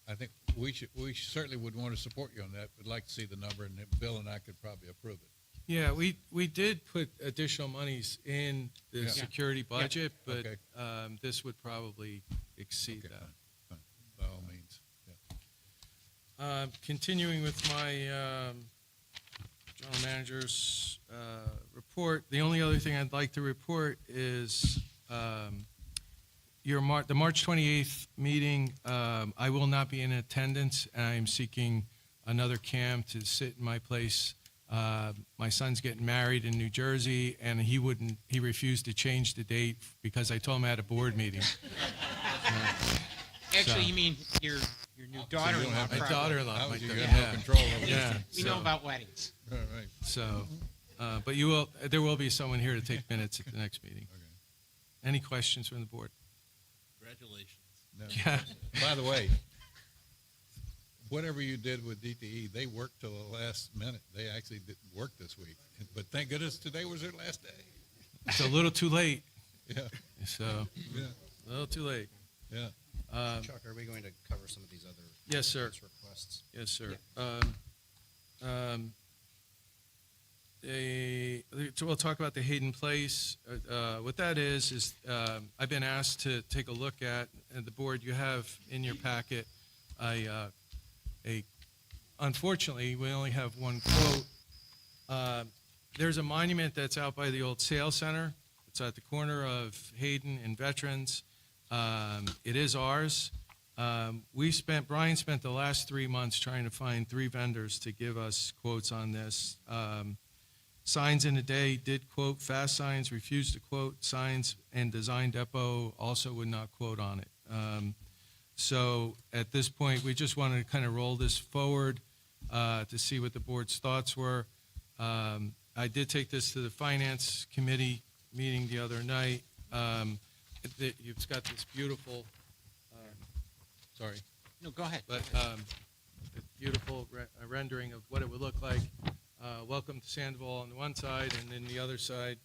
I think we certainly would want to support you on that. We'd like to see the number, and then Bill and I could probably approve it. Yeah, we did put additional monies in the Yeah. security budget, but Okay. this would probably exceed Okay, that. fine. By all means, yeah. Continuing with my general manager's report, the only other thing I'd like to report is the March 28th meeting. I will not be in attendance, and I am seeking another CAM to sit in my place. My son's getting married in New Jersey, and he refused to change the date because I told him I had a board meeting. Actually, So- you mean your new daughter-in-law? have My probably. daughter-in-law. That my was you daughter- had no yeah. control over Yeah. this. We know about weddings. All right. So, but there will be someone here to take minutes at the next meeting. Okay. Any questions from the board? Congratulations. No. Yeah. By the way, whatever you did with DTE, they worked till the last minute. They actually didn't work this week. But thank goodness today was their last day. It's a little too late, Yeah, so, yeah, a little too late. yeah. Chuck, are we going to cover some of these other Yes, sir. requests? Yes, sir. we'll talk about the Hayden Place. What that is I've been asked to take a look at, and the board, you have in your packet, unfortunately, we only have one quote. There's a monument that's out by the old sales center. It's at the corner of Hayden and Veterans. It is ours. Brian spent the last 3 months trying to find 3 vendors to give us quotes on this. Signs in the Day did quote, Fast Signs refused to quote, Signs and Design Depot also would not quote on it. So at this point, we just wanted to kind of roll this forward to see what the board's thoughts were. I did take this to the Finance Committee meeting the other night. It's got this beautiful, sorry, No, go ahead. but a beautiful rendering of what it would look like. Welcome to Sandoval on the one side, and then the other side,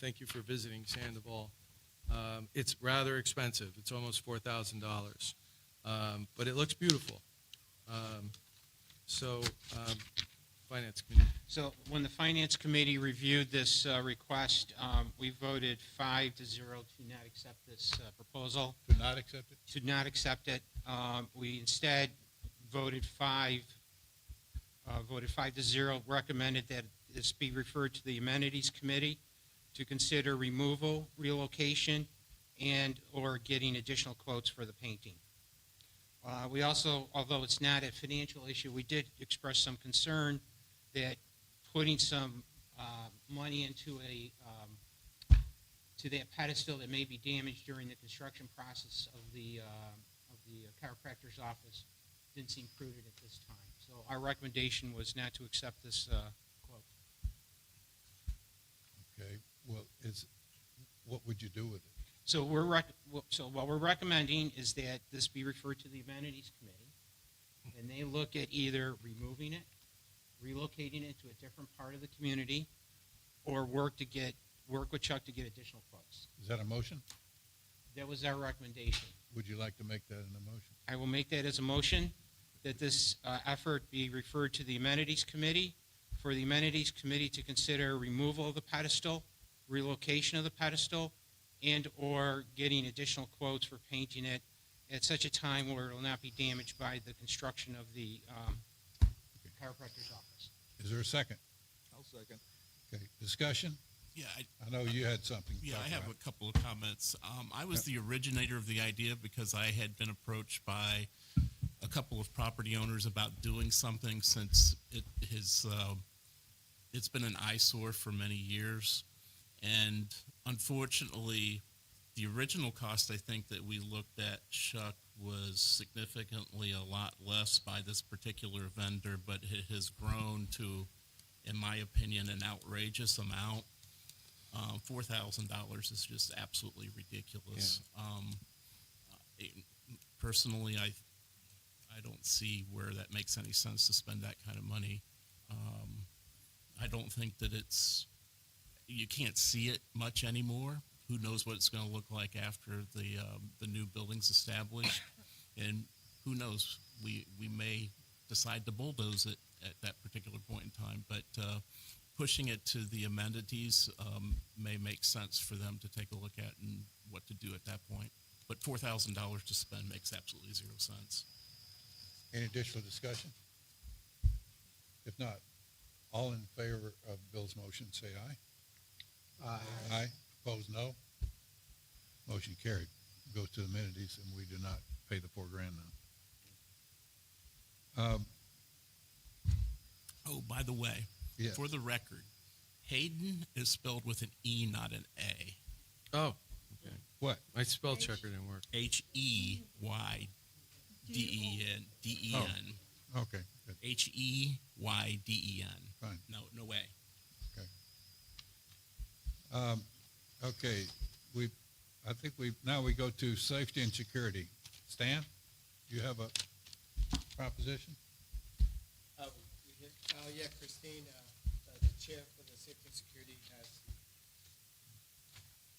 thank you for visiting Sandoval. It's rather expensive. It's almost $4,000, but it looks beautiful. Finance Committee. So when the Finance Committee reviewed this request, we voted 5-0 to not accept this proposal. To not accept it? To not accept it. We instead voted 5-0, recommended that this be referred to the Amenities Committee to consider removal, relocation, and/or getting additional quotes for the painting. We also, although it's not a financial issue, we did express some concern that putting some money into to that pedestal that may be damaged during the construction process of the chiropractor's office didn't seem prudent at this time. So our recommendation was not to accept this quote. Okay, well, what would you do with it? So what we're recommending is that this be referred to the Amenities Committee, and they look at either removing it, relocating it to a different part of the community, or work with Chuck to get additional quotes. Is that a motion? That was our recommendation. Would you like to make that in a motion? I will make that as a motion, that this effort be referred to the Amenities Committee, for the Amenities Committee to consider removal of the pedestal, relocation of the pedestal, and/or getting additional quotes for painting it at such a time where it will not be damaged by the construction of the chiropractor's office. Is there a second? I'll second. Okay, discussion? Yeah, I know you had something. to Yeah, talk I have about. a couple of comments. I was the originator of the idea because I had been approached by a couple of property owners about doing something since it's been an eyesore for many years. And unfortunately, the original cost I think that we looked at, Chuck, was significantly a lot less by this particular vendor, but it has grown to, in my opinion, an outrageous amount. $4,000 is just absolutely ridiculous. Personally, I don't see where that makes any sense to spend that kind of money. I don't think that you can't see it much anymore. Who knows what it's going to look like after the new building's established, and who knows, we may decide to bulldoze it at that particular point in time, but pushing it to the amenities may make sense for them to take a look at and what to do at that point. But $4,000 to spend makes absolutely zero sense. Any additional discussion? If not, all in favor of Bill's motion, say aye. Aye. Aye. Opposed, no. Motion carried. Goes to the amenities, and we do not pay the $4,000 now. Oh, by the way, Yes. for the record, Hayden is spelled with an E, not an A. Oh, What? my spell checker didn't work. Heydden. Okay, good. Heydden. Fine. No way. Okay, I think now we go to safety and security. Stan, you have a proposition? Yeah, Christine, the chair for the Safety and Security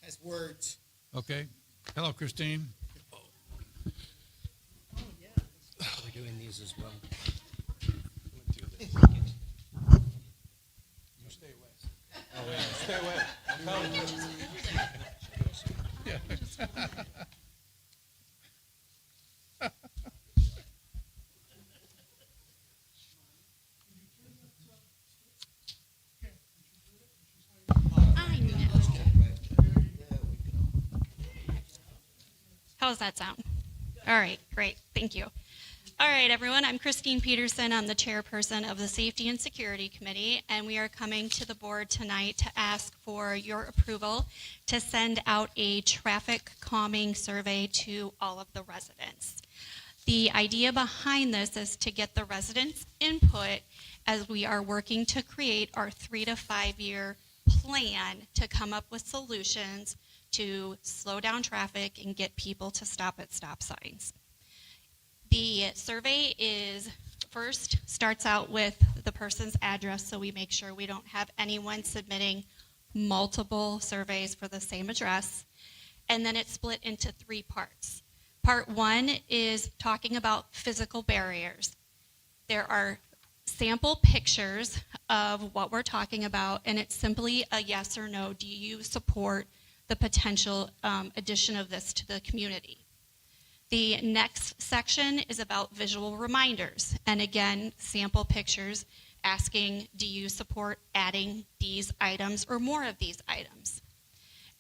has words. Okay. Hello, Christine. We're doing these as well. You stay away. I know. How does that sound? All right, great. Thank you. All right, everyone. I'm Christine Peterson. I'm the chairperson of the Safety and Security Committee, and we are coming to the board tonight to ask for your approval to send out a traffic calming survey to all of the residents. The idea behind this is to get the residents' input as we are working to create our 3 to 5 year plan to come up with solutions to slow down traffic and get people to stop at stop signs. The survey starts out with the person's address, so we make sure we don't have anyone submitting multiple surveys for the same address. And then it's split into 3 parts. Part 1 is talking about physical barriers. There are sample pictures of what we're talking about, and it's simply a yes or no. Do you support the potential addition of this to the community? The next section is about visual reminders. And again, sample pictures asking, do you support adding these items or more of these items?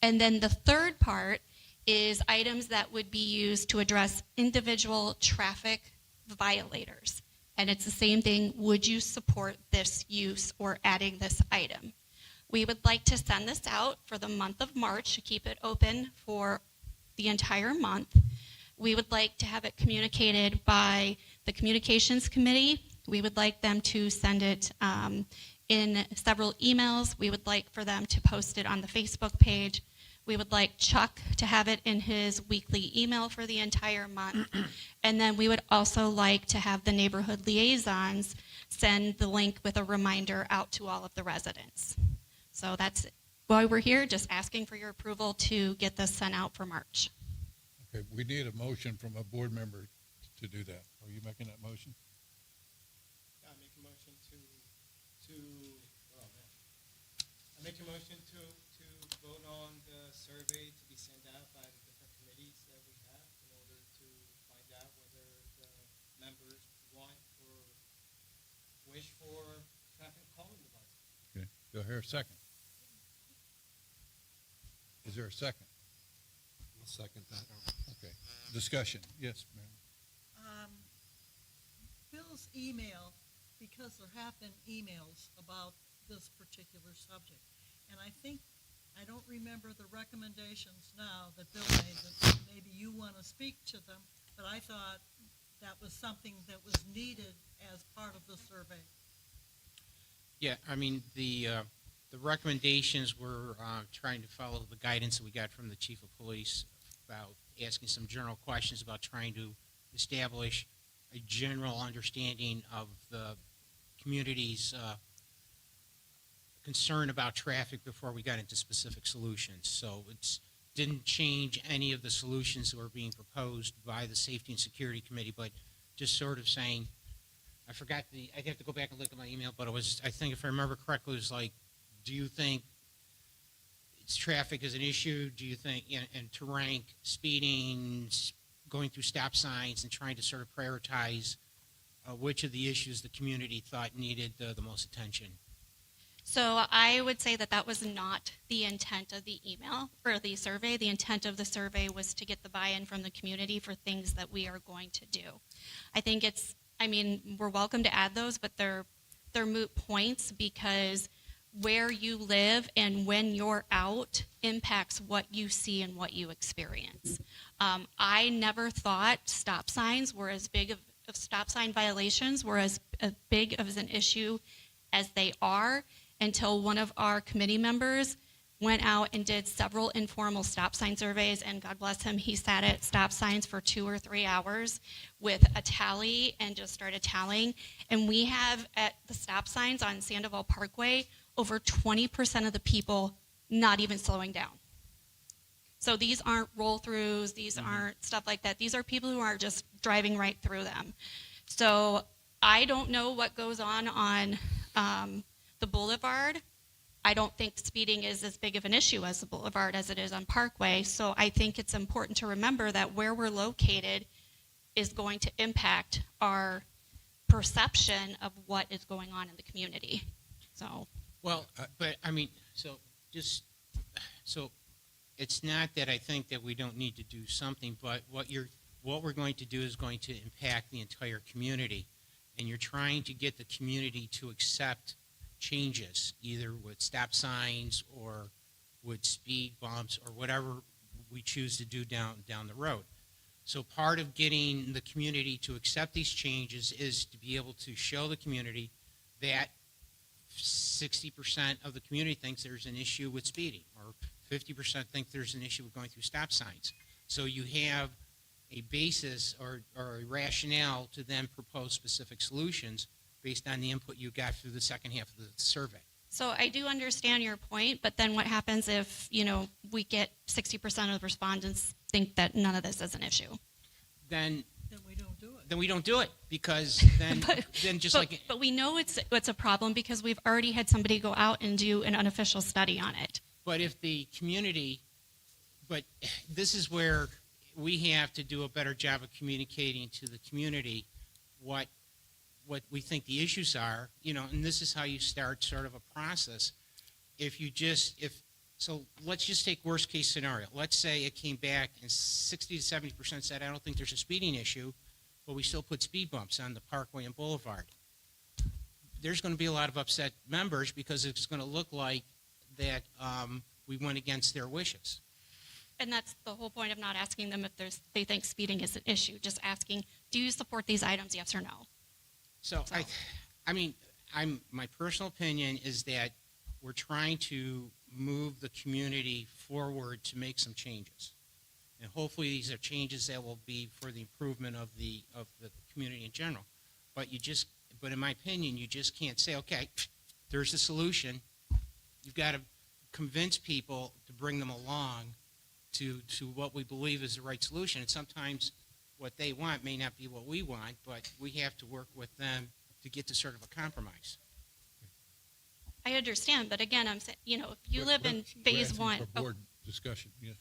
And then the third part is items that would be used to address individual traffic violators. And it's the same thing, would you support this use or adding this item? We would like to send this out for the month of March to keep it open for the entire month. We would like to have it communicated by the communications committee. We would like them to send it in several emails. We would like for them to post it on the Facebook page. We would like Chuck to have it in his weekly email for the entire month. And then we would also like to have the neighborhood liaisons send the link with a reminder out to all of the residents. So that's why we're here, just asking for your approval to get this sent out for March. Okay, we need a motion from a board member to do that. Are you making that motion? I make a motion I make a motion to vote on the survey to be sent out by the different committees that we have in order to find out whether the members want or wish for traffic calming devices. Okay, do I hear a second? Is there a second? I'll second that. Okay, discussion. Yes, ma'am. Bill's email, because there have been emails about this particular subject, and I don't remember the recommendations now that Bill made, that maybe you want to speak to them, but I thought that was something that was needed as part of the survey. Yeah, I mean, the recommendations were trying to follow the guidance that we got from the chief of police about asking some general questions about trying to establish a general understanding of the community's concern about traffic before we got into specific solutions. So it didn't change any of the solutions that were being proposed by the Safety and Security Committee, but just sort of saying, I'd have to go back and look at my email, but it was, I think if I remember correctly, it was like, do you think traffic is an issue? Do you think, and to rank speeding, going through stop signs, and trying to sort of prioritize which of the issues the community thought needed the most attention? So I would say that was not the intent of the email or the survey. The intent of the survey was to get the buy-in from the community for things that we are going to do. I think we're welcome to add those, but they're moot points because where you live and when you're out impacts what you see and what you experience. I never thought stop signs were as big of stop sign violations were as big of an issue as they are until one of our committee members went out and did several informal stop sign surveys, and God bless him, he sat at stop signs for 2 or 3 hours with a tally and just started tallying. And we have at the stop signs on Sandoval Parkway over 20% of the people not even slowing down. So these aren't roll-throughs, these aren't stuff like that. These are people who are just driving right through them. So I don't know what goes on the boulevard. I don't think speeding is as big of an issue as the boulevard as it is on Parkway. So I think it's important to remember that where we're located is going to impact our perception of what is going on in the community. So, Well, but I mean, so it's not that I think that we don't need to do something, but what we're going to do is going to impact the entire community, and you're trying to get the community to accept changes, either with stop signs or with speed bumps or whatever we choose to do down the road. So part of getting the community to accept these changes is to be able to show the community that 60% of the community thinks there's an issue with speeding, or 50% think there's an issue with going through stop signs. So you have a basis or a rationale to then propose specific solutions based on the input you got through the second half of the survey. so I do understand your point, but then what happens if, we get 60% of the respondents think that none of this is an issue? Then we don't do it. we don't do it, because then But we know it's a problem because we've already had somebody go out and do an unofficial study on it. But if the community, but this is where we have to do a better job of communicating to the community what we think the issues are, and this is how you start sort of a process. So let's just take worst case scenario. Let's say it came back and 60 to 70% said, I don't think there's a speeding issue, but we still put speed bumps on the Parkway and Boulevard. There's going to be a lot of upset members because it's going to look like that we went against their wishes. And that's the whole point of not asking them if they think speeding is an issue, just asking, do you support these items, yes or no? So. My personal opinion is that we're trying to move the community forward to make some changes. And hopefully these are changes that will be for the improvement of the community in general. But in my opinion, you just can't say, okay, there's the solution. You've got to convince people to bring them along to what we believe is the right solution. And sometimes what they want may not be what we want, but we have to work with them to get to sort of a compromise. I understand, but again, I'm saying, if you live in phase one. Board discussion, yes.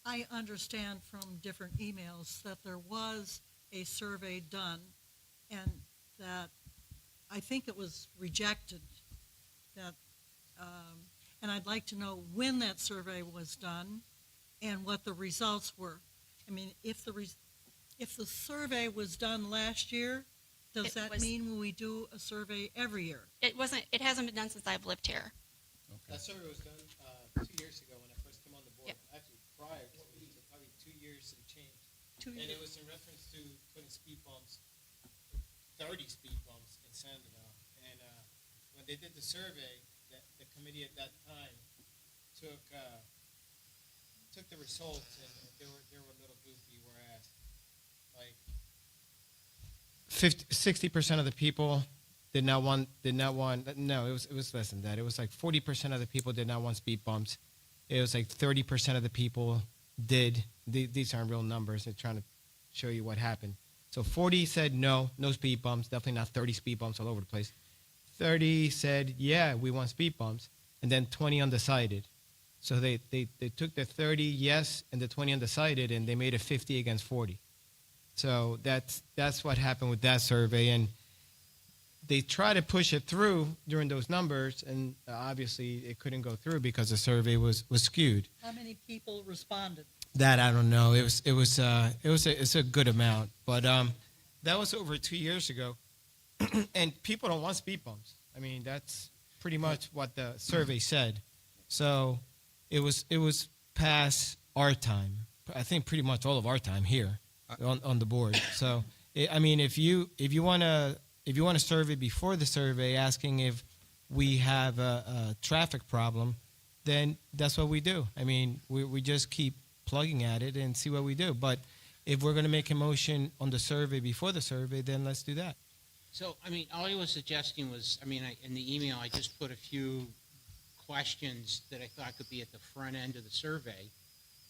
I understand from different emails that there was a survey done and that I think it was rejected. And I'd like to know when that survey was done and what the results were. I mean, if the survey was done last year, does that mean we do a survey every year? It hasn't been done since I've lived here. That survey was done 2 years ago when I first came on the board. Yeah. Actually, prior to me, so probably 2 years and change. 2 And years. it was in reference to putting speed bumps, 30 speed bumps in Sandoval. And when they did the survey, the committee at that time took the results, and they were a little goofy. Whereas, like 60% of the people did not want. No, it was less than that. It was like 40% of the people did not want speed bumps. It was like 30% of the people did. These aren't real numbers. They're trying to show you what happened. So 40 said no speed bumps. Definitely not 30 speed bumps all over the place. 30 said, yeah, we want speed bumps. And then 20 undecided. So they took the 30 yes and the 20 undecided, and they made it 50 against 40. So that's what happened with that survey. And they tried to push it through during those numbers, and obviously it couldn't go through because the survey was skewed. How many people responded? That I don't know. It's a good amount, but that was over 2 years ago, and people don't want speed bumps. I mean, that's pretty much what the survey said. So it was past our time. I think pretty much all of our time here on the board. So if you want to survey before the survey, asking if we have a traffic problem, then that's what we do. I mean, we just keep plugging at it and see what we do. But if we're going to make a motion on the survey before the survey, then let's do that. So, all I was suggesting was, in the email, I just put a few questions that I thought could be at the front end of the survey,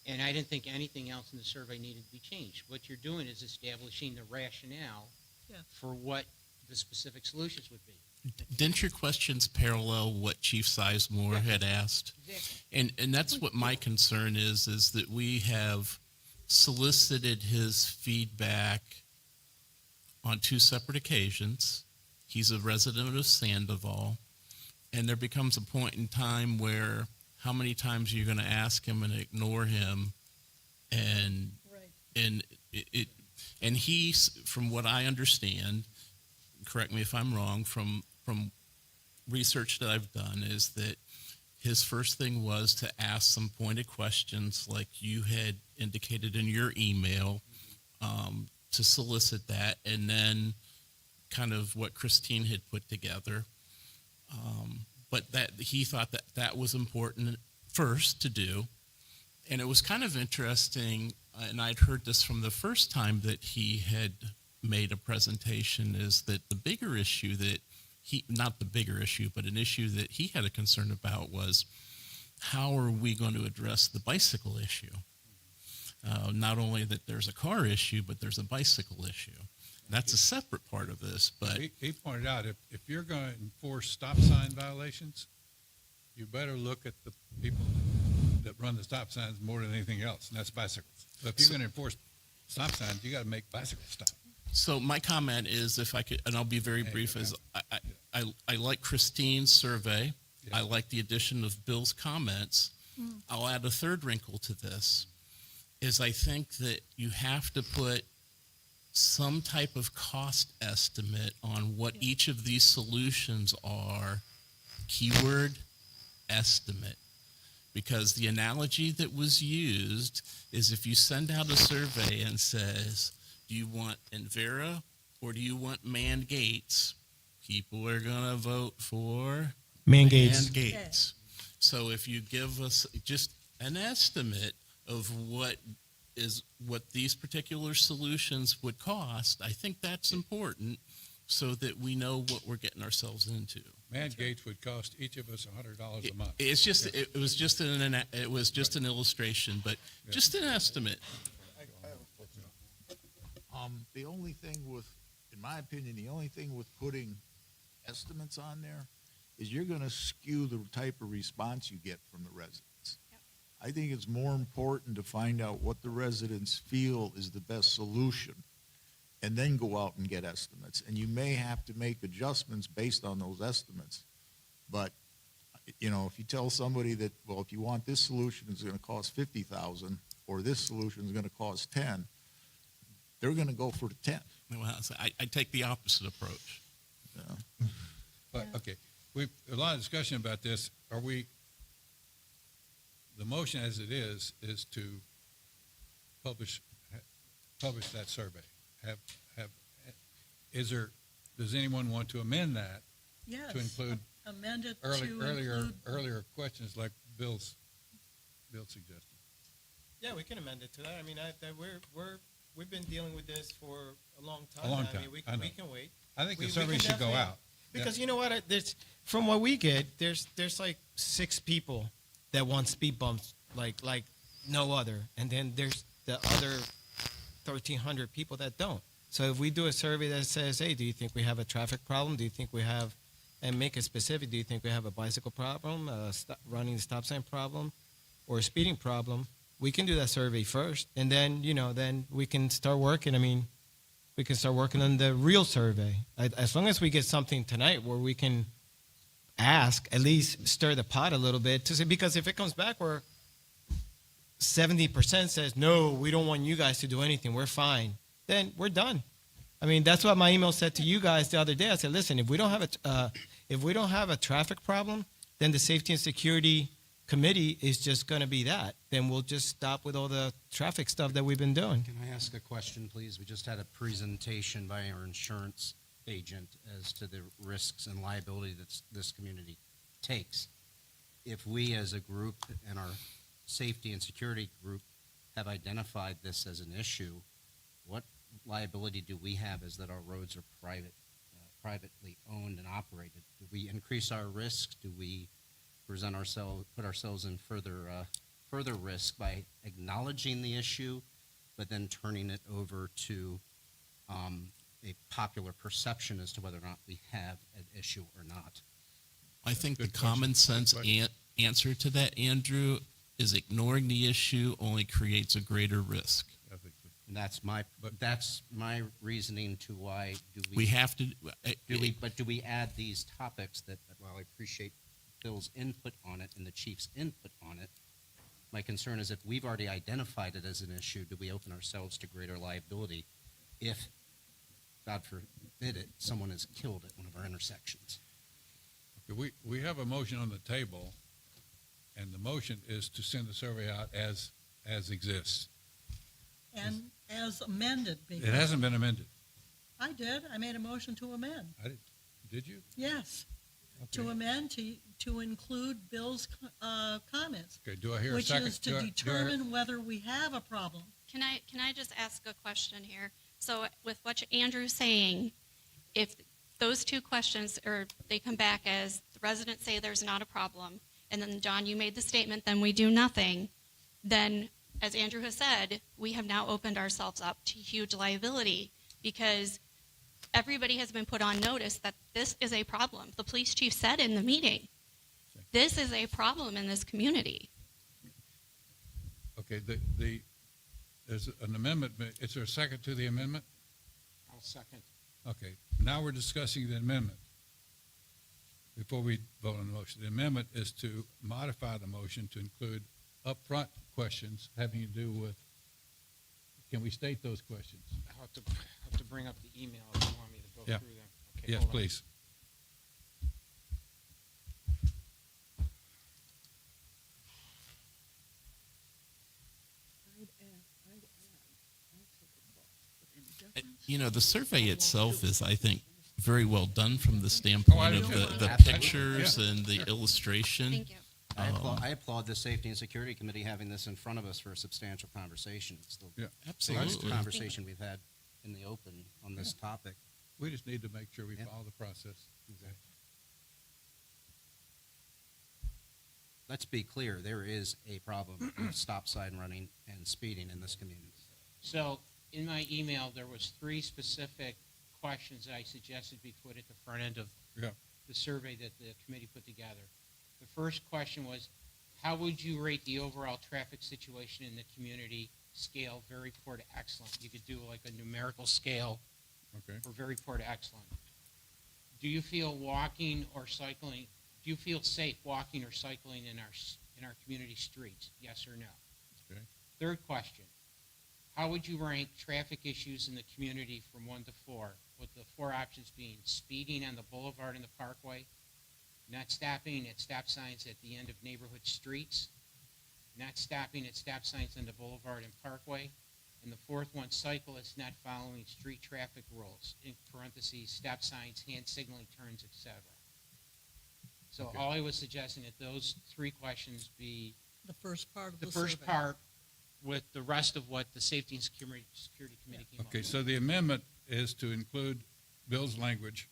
and I didn't think anything else in the survey needed to be changed. What you're doing is establishing the rationale for what the specific solutions would be. Didn't your questions parallel what Chief Sizemore had asked? And that's what my concern is that we have solicited his feedback on 2 separate occasions. He's a resident of Sandoval, and there becomes a point in time where how many times are you going to ask him and ignore him? And Right. and he, from what I understand, correct me if I'm wrong, from research that I've done, is that his first thing was to ask some pointed questions like you had indicated in your email, to solicit that, and then kind of what Christine had put together. But that he thought that was important first to do. And it was kind of interesting, and I'd heard this from the first time that he had made a presentation, is that the bigger issue that not the bigger issue, but an issue that he had a concern about was how are we going to address the bicycle issue? Not only that there's a car issue, but there's a bicycle issue. That's a separate part of this, but He pointed out, if you're going to enforce stop sign violations, you better look at the people that run the stop signs more than anything else, and that's bicycles. So if you're going to enforce stop signs, you got to make bicycles stop. so my comment is, if I could, and I'll be very brief, is I like Christine's survey. Yeah. I like the addition of Bill's comments. I'll add a third wrinkle to this, is I think that you have to put some type of cost estimate on what each of these solutions are, keyword estimate. Because the analogy that was used is if you send out a survey and says, do you want Envera or do you want manned gates? People are going to vote for Man manned gates. So if you give us just an estimate of what these particular solutions would cost, I think that's important so that we know what we're getting ourselves into. Man gates would cost each of us $100 a month. It's just it was just an illustration, but just an estimate. The only thing with, in my opinion, the only thing with putting estimates on there is you're going to skew the type of response you get from the residents. I think it's more important to find out what the residents feel is the best solution and then go out and get estimates. And you may have to make adjustments based on those estimates. But, you know, if you tell somebody that, well, if you want this solution, it's going to cost $50,000 or this solution is going to cost 10, they're going to go for the 10. Well, so I take the opposite approach. Yeah. But, okay, we've a lot of discussion about this. The motion as it is to publish that survey. Does anyone want to amend that Yes. to include Amend it to earlier questions like Bill suggested? Yeah, we can amend it to that. I mean, we've been dealing with this for a long time. A long I time, mean, I know. we can wait. I think the We survey can should go definitely- out. Because you know what, from what we get, there's like 6 people that want speed bumps like no other, and then there's the other 1,300 people that don't. So if we do a survey that says, hey, do you think we have a traffic problem? Do you think we have, and make it specific, do you think we have a bicycle problem, running the stop sign problem, or a speeding problem? We can do that survey first, and then, then we can start working. I mean, we can start working on the real survey. As long as we get something tonight where we can ask, at least stir the pot a little bit, to say, because if it comes back where 70% says, no, we don't want you guys to do anything, we're fine, then we're done. I mean, that's what my email said to you guys the other day. I said, listen, if we don't have a traffic problem, then the Safety and Security Committee is just going to be that. Then we'll just stop with all the traffic stuff that we've been doing. Can I ask a question, please? We just had a presentation by our insurance agent as to the risks and liability that this community takes. If we as a group and our safety and security group have identified this as an issue, what liability do we have as that our roads are privately owned and operated? Do we increase our risk? Do we put ourselves in further risk by acknowledging the issue, but then turning it over to a popular perception as to whether or not we have an issue or not. I think the Good question. common sense Good question. answer to that, Andrew, is ignoring the issue only creates a greater risk. I think so. And that's But- my reasoning to why We have to, do we add these topics that, while I appreciate Bill's input on it and the chief's input on it, my concern is if we've already identified it as an issue, do we open ourselves to greater liability if, God forbid it, someone is killed at one of our intersections? Okay, we have a motion on the table, and the motion is to send the survey out as exists. And as amended, It because hasn't been amended. I did, I made a motion to amend, Did you? yes. To Okay. amend to include Bill's comments, Okay, do I hear a which second? is to determine whether we have a problem. Can I just ask a question here? So with what Andrew's saying, if those two questions, or they come back as the residents say there's not a problem, and then John, you made the statement, then we do nothing, then as Andrew has said, we have now opened ourselves up to huge liability because everybody has been put on notice that this is a problem. The police chief said in the meeting, this is a problem in this community. Okay, there's an amendment. Is there a second to the amendment? I'll second. Okay, now we're discussing the amendment. Before we vote on the motion, the amendment is to modify the motion to include upfront questions having to do with, can we state those questions? I'll have to bring up the email if you want me to go Yeah. through them. Okay, Yes, hold on. please. You know, the survey itself is, I think, very well done from the Oh, standpoint I of do. the Absolutely. pictures and the illustration. Thank you. I applaud the Safety and Security Committee having this in front of us for a substantial conversation. It's the Yeah, biggest Absolutely. conversation we've had in the open on this topic. we just need to make sure we Yeah. follow the process. Let's be clear, there is a problem with stop sign running and speeding in this community. So in my email, there was 3 specific questions that I suggested be put at the front end of Yeah. the survey that the committee put together. The first question was, how would you rate the overall traffic situation in the community scale, very poor to excellent? You could do like a numerical scale Okay. for very poor to excellent. Do you feel safe walking or cycling in our community streets? Yes or no? Okay. Third question, how would you rank traffic issues in the community from 1 to 4, with the 4 options being speeding on the boulevard and the parkway, not stopping at stop signs at the end of neighborhood streets, not stopping at stop signs on the boulevard and parkway, and the 4th one, cyclists not following street traffic rules, in parentheses, stop signs, hand signaling turns, etc. So Okay. all I was suggesting that those 3 questions be The first part of the the first survey. part with the rest of what the Safety and Security Committee came up Okay, with. so the amendment is to include Bill's language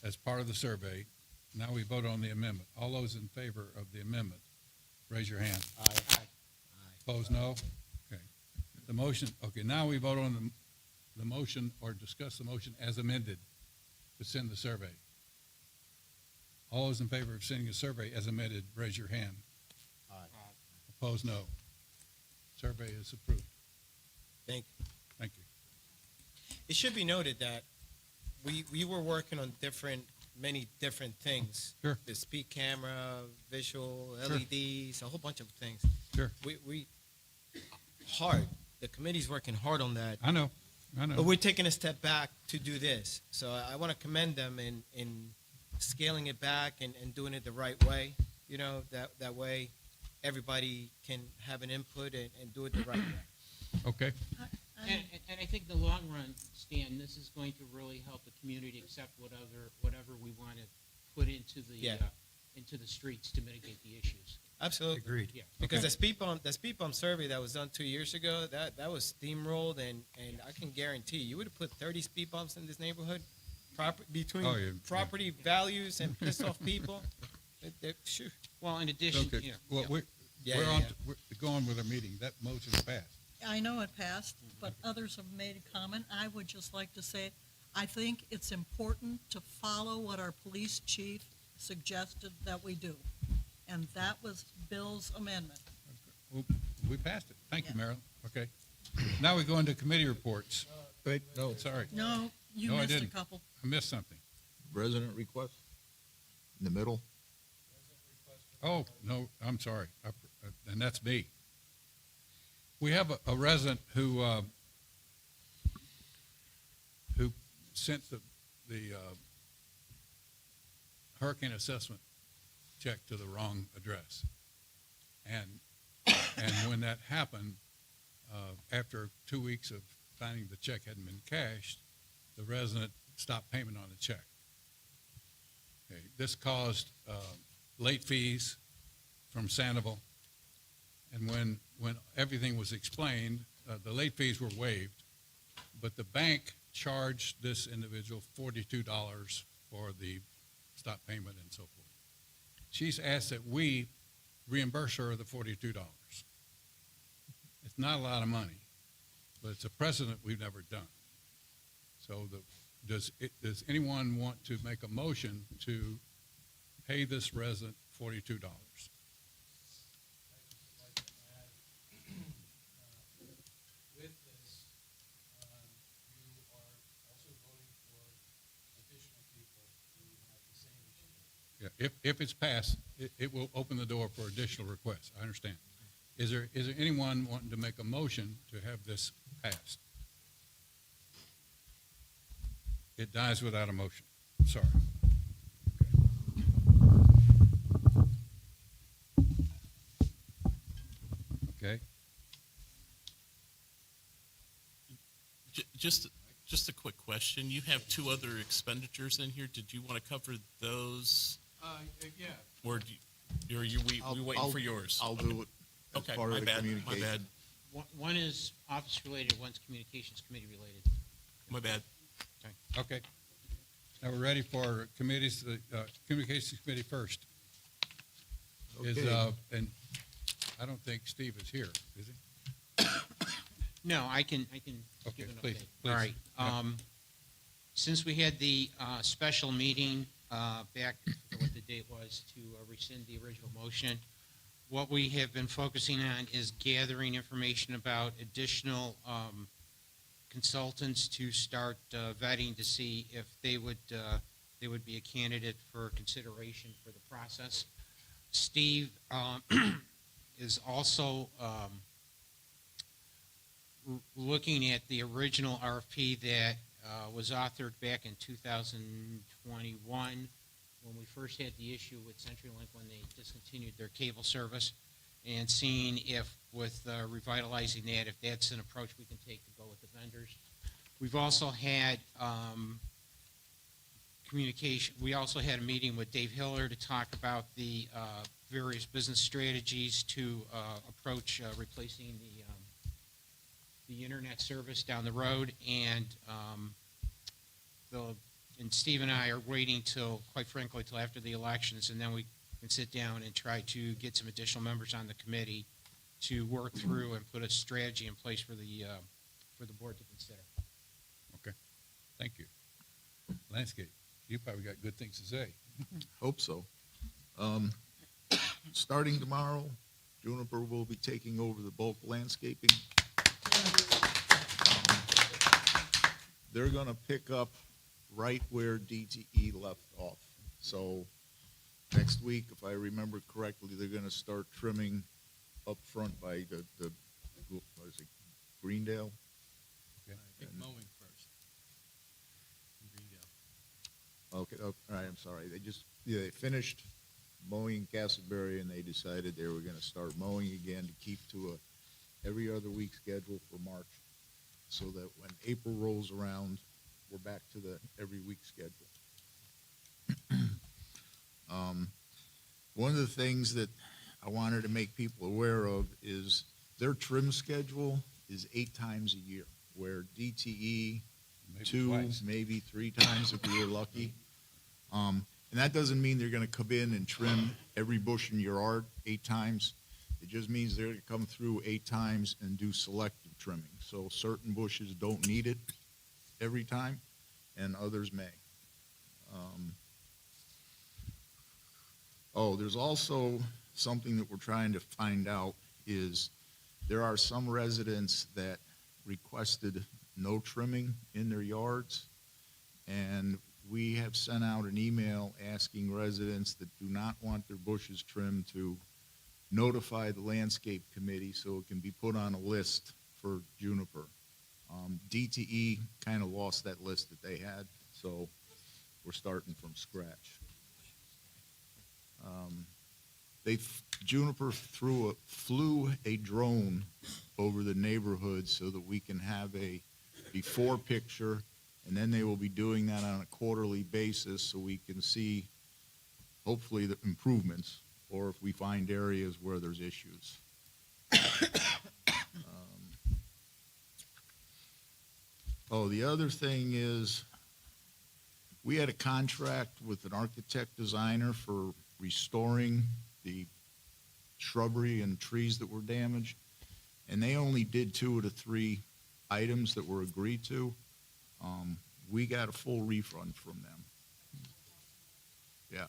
as part of the survey. Now we vote on the amendment. All those in favor of the amendment, raise your hand. Aye. Opposed, no? Okay. The motion, okay, now we vote on the motion or discuss the motion as amended to send the survey. All those in favor of sending a survey as amended, raise your hand. Opposed, no. Survey is approved. Thank you. Thank you. It should be noted that we were working on many different things. Sure. The speed camera, visual, Sure. LEDs, a whole bunch of things. Sure. The committee's working hard on that. I know. But we're taking a step back to do this. So I want to commend them in scaling it back and doing it the right way. You know, that way everybody can have an input and do it the right way. Okay. And I think in the long run, Stan, this is going to really help the community accept whatever we want to put into the streets to mitigate the issues. Absolutely. Agreed. Yeah. Because Okay. the speed bump survey that was done 2 years ago, that was steamrolled, and I can guarantee you would have put 30 speed bumps in this neighborhood, between Oh, yeah. property values and pissed off people. Shoot. Well, in addition, Okay. Well, we're going with our meeting. That motion's passed. I know it passed, but others have made a comment. I would just like to say, I think it's important to follow what our police chief suggested that we do. And that was Bill's amendment. Well, we passed it. Thank you, Yeah. Marilyn. Okay. Now we go into committee reports. Wait, no, sorry. No, you No, I missed a didn't. couple. I missed something. Resident request in the middle. Oh, no, I'm sorry. And that's me. We have a resident who sent the hurricane assessment check to the wrong address. And when that happened, after 2 weeks of finding the check hadn't been cashed, the resident stopped payment on the check. Okay, this caused late fees from Sandoval, and when everything was explained, the late fees were waived, but the bank charged this individual $42 for the stop payment and so forth. She's asked that we reimburse her the $42. It's not a lot of money, but it's a precedent we've never done. So does anyone want to make a motion to pay this resident $42? With this, you are also voting for additional people who have the same issue. Yeah, if it's passed, it will open the door for additional requests. I understand. Is there anyone wanting to make a motion to have this passed? It dies without a motion. Sorry. Okay. Just a quick question. You have two other expenditures in here. Did you want to cover those, Yeah. or are we waiting for yours? I'll do it as Okay, part of my the bad, my communication. bad, One is office-related, one's communications committee-related. my bad. Okay. Now we're ready for committees, Communications Committee first. Okay. And I don't think Steve is here, is he? No, I can Okay, give an please, update. please. All right. Yeah. Since we had the special meeting back, what the date was, to rescind the original motion, what we have been focusing on is gathering information about additional consultants to start vetting to see if they would be a candidate for consideration for the process. Steve is also looking at the original RFP that was authored back in 2021 when we first had the issue with CenturyLink when they discontinued their cable service, and seeing if with revitalizing that, if that's an approach we can take to go with the vendors. We've also had communication. We also had a meeting with Dave Hiller to talk about the various business strategies to approach replacing the internet service down the road, and Steve and I are waiting till, quite frankly, till after the elections, and then we can sit down and try to get some additional members on the committee to work through and put a strategy in place for the board to consider. Okay. Thank you. Landscape, you probably got good things to say. Hope so. Starting tomorrow, Juniper will be taking over the bulk landscaping. They're gonna pick up right where DTE left off. So next week, if I remember correctly, they're gonna start trimming up front by the what is it, Greendale? Okay. Mowing first. Okay, all right, I'm sorry. They finished mowing Castleberry, and they decided they were gonna start mowing again to keep to a every other week schedule for March, so that when April rolls around, we're back to the every week schedule. One of the things that I wanted to make people aware of is their trim schedule is 8 times a year, where DTE Maybe 2, twice. maybe 3 times if we were lucky. And that doesn't mean they're gonna come in and trim every bush in your yard 8 times. It just means they're gonna come through 8 times and do selective trimming. So certain bushes don't need it every time, and others may. Oh, there's also something that we're trying to find out is there are some residents that requested no trimming in their yards, and we have sent out an email asking residents that do not want their bushes trimmed to notify the landscape committee so it can be put on a list for juniper. DTE kind of lost that list that they had, so we're starting from scratch. Juniper flew a drone over the neighborhood so that we can have a before picture, and then they will be doing that on a quarterly basis so we can see hopefully the improvements, or if we find areas where there's issues. The other thing is we had a contract with an architect designer for restoring the shrubbery and trees that were damaged, and they only did 2 of the 3 items that were agreed to. We got a full refund from them. Yeah.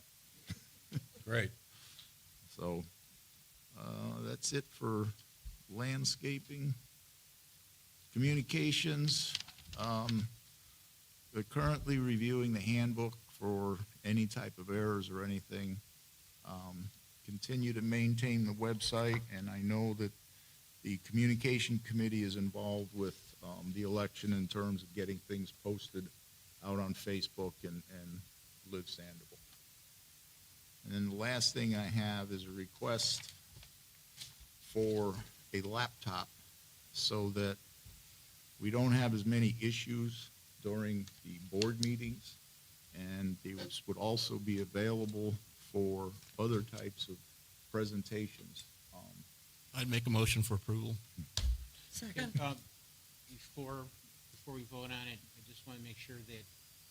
Great. So that's it for landscaping. Communications, they're currently reviewing the handbook for any type of errors or anything. Continue to maintain the website, and I know that the communication committee is involved with the election in terms of getting things posted out on Facebook and Live Sandoval. And then the last thing I have is a request for a laptop so that we don't have as many issues during the board meetings, and they would also be available for other types of presentations. I'd make a motion for approval. Second. Before we vote on it, I just want to make sure that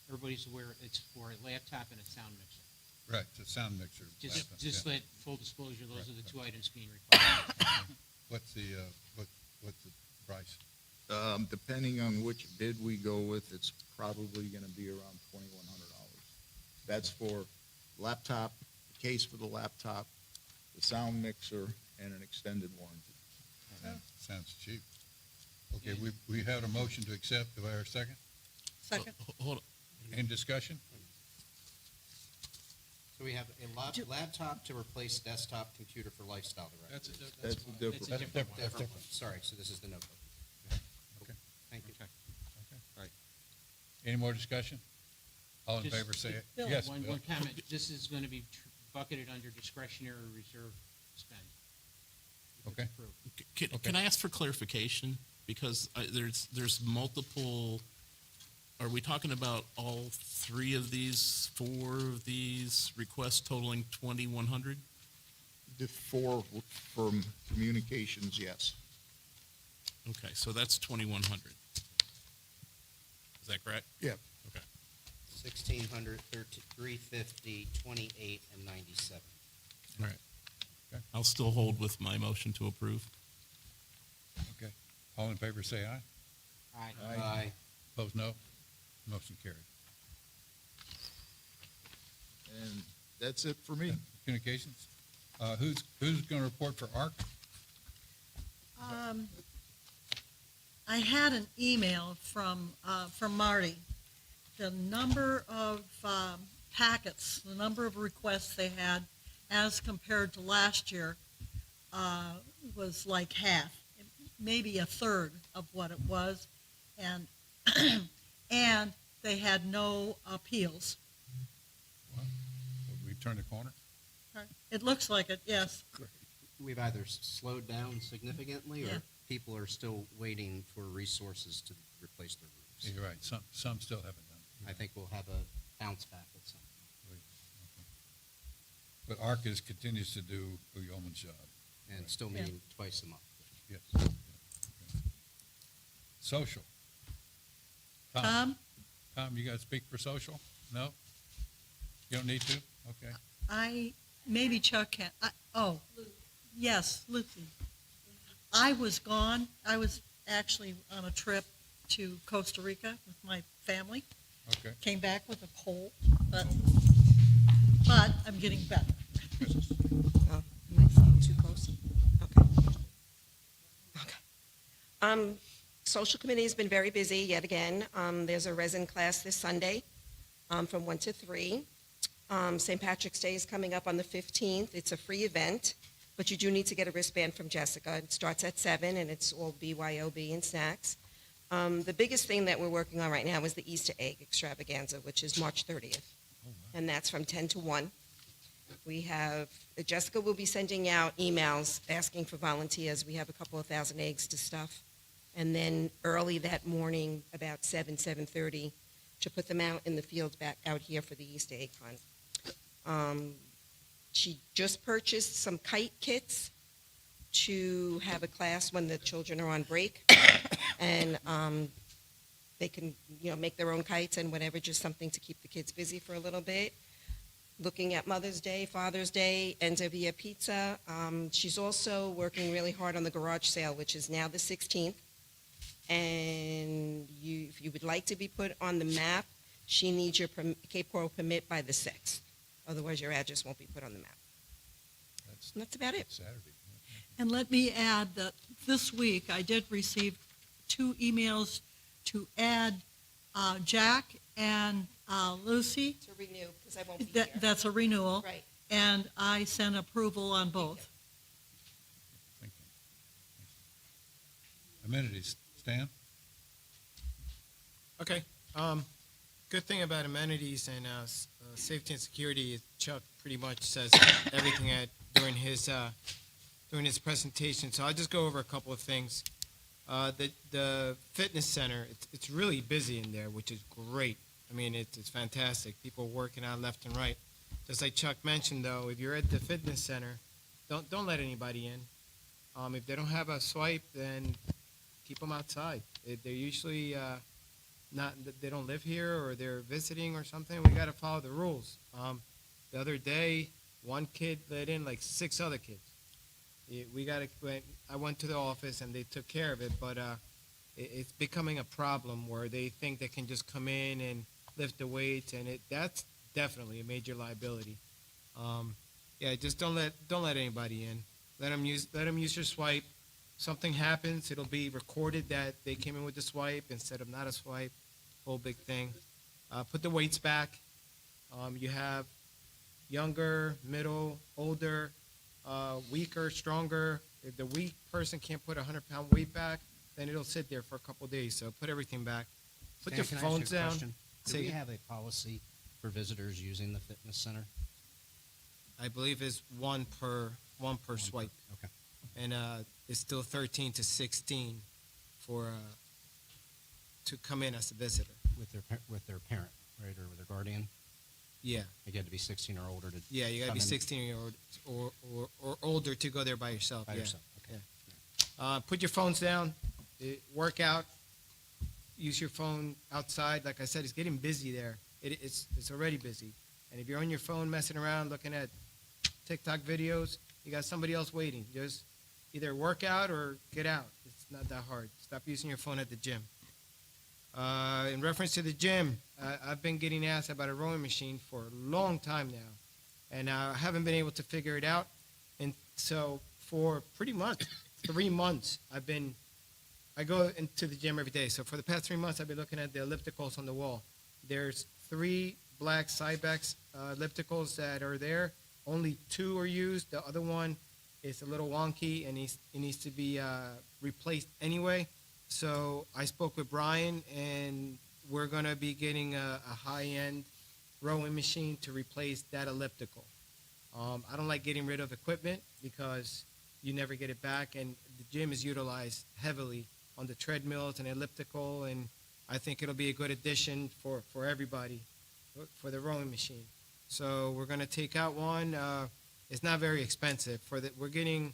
everybody's aware it's for a laptop and a sound mixer. Right, the sound mixer. Just Yeah. let full disclosure, those are the 2 items being required. What's the price? Depending on which bid we go with, it's probably going to be around $2,100. That's for laptop, the case for the laptop, the sound mixer, and an extended warranty. Sounds cheap. Okay, we have a motion to accept. Do I hear a second? Second. Hold on. Any discussion? So we have a laptop to replace desktop computer for lifestyle director. That's the difference. That's different. That's Different different. one. Sorry, so this is the notebook. Okay. Thank you. Okay. All right. Any more discussion? All in Just- favor, say it. Bill, Yes, One Bill. comment, this is going to be bucketed under discretionary reserve spend. if it's Okay. approved. Can I ask for clarification? Because there's multiple, are we talking about all 3 of these, 4 of these requests totaling 2,100? The 4 from communications, yes. Okay, so that's 2,100. Is that correct? Yeah. Okay. 1,600, 350, 28, and 97. All right. Okay. I'll still hold with my motion to approve. Okay. All in favor, say aye. Aye. Aye. Opposed, no. Motion carried. And that's it for me. Communications. Who's going to report for ARC? I had an email from Marty. The number of packets, the number of requests they had as compared to last year was like half, maybe a third of what it was, and and they had no appeals. We turn the corner? It looks like it, yes. We've either slowed down significantly, Yeah. or people are still waiting for resources to replace their roofs. You're right. Some still haven't done it. I think we'll have a bounce back at some point. But ARC continues to do a yeoman's job. And still meeting twice a month. Yes. Okay. Social. Tom, Tom, you got to speak for social? No? You don't need to? Okay. maybe Chuck can, yes, Lucy. I was gone. I was actually on a trip to Costa Rica with my family, Okay. Came back with a cold, but I'm getting better. Oh, am I too close? Okay. Okay. Social committee has been very busy yet again. There's a resin class this Sunday from 1 to 3. St. Patrick's Day is coming up on the 15th. It's a free event, but you do need to get a wristband from Jessica. It starts at 7, and it's all BYOB and snacks. The biggest thing that we're working on right now is the Easter egg extravaganza, which is March 30th, and that's from 10 to 1. Jessica will be sending out emails asking for volunteers. We have a couple of thousand eggs to stuff. And then early that morning, about 7:30, to put them out in the fields back out here for the Easter egg hunt. She just purchased some kite kits to have a class when the children are on break. And they can, make their own kites and whatever, just something to keep the kids busy for a little bit. Looking at Mother's Day, Father's Day, and Via Pizza. She's also working really hard on the garage sale, which is now the 16th. And if you would like to be put on the map, she needs your Cape Coral permit by the 6th. Otherwise, your address won't be put on the map. And that's about it. Saturday. And let me add that this week I did receive 2 emails to add Jack and Lucy. To renew, because I won't be here. That's a renewal. Right. And I sent approval on both. Thank you. Amenities, Stan? Okay. Good thing about amenities and safety and security, Chuck pretty much says everything during his presentation. So I'll just go over a couple of things. The fitness center, it's really busy in there, which is great. I mean, it's fantastic. People working out left and right. Just like Chuck mentioned, though, if you're at the fitness center, don't let anybody in. If they don't have a swipe, then keep them outside. They're usually they don't live here or they're visiting or something. We got to follow the rules. The other day, one kid let in like 6 other kids. I went to the office and they took care of it, but it's becoming a problem where they think they can just come in and lift the weights, and that's definitely a major liability. Just don't let anybody in. Let them use your swipe. Something happens, it'll be recorded that they came in with the swipe instead of not a swipe. Whole big thing. Put the weights back. You have younger, middle, older, weaker, stronger. If the weak person can't put a 100-pound weight back, then it'll sit there for a couple of days. So put everything back. Put your Stan, can I ask phones you a down. question? Do Say we again. have a policy for visitors using the fitness center? I believe it's one per swipe, Okay. and it's still 13 to 16 for to come in as a visitor. With their parent, right, or with their guardian? Yeah, They had to be 16 or older to yeah, you got to come be in 16 or older to go there by yourself. by yeah. yourself. Okay. Put your phones down. Work out. Use your phone outside. Like I said, it's getting busy there. It's already busy. And if you're on your phone messing around looking at TikTok videos, you got somebody else waiting. Just either work out or get out. It's not that hard. Stop using your phone at the gym. In reference to the gym, I've been getting asked about a rowing machine for a long time now, and I haven't been able to figure it out. And so for pretty much 3 months, I go into the gym every day. So for the past 3 months, I've been looking at the ellipticals on the wall. There's 3 black Cybex ellipticals that are there. Only 2 are used. The other one is a little wonky, and it needs to be replaced anyway. So I spoke with Brian, and we're going to be getting a high-end rowing machine to replace that elliptical. I don't like getting rid of equipment because you never get it back, and the gym is utilized heavily on the treadmills and elliptical, and I think it'll be a good addition for everybody for the rowing machine. So we're going to take out one. It's not very expensive. We're getting,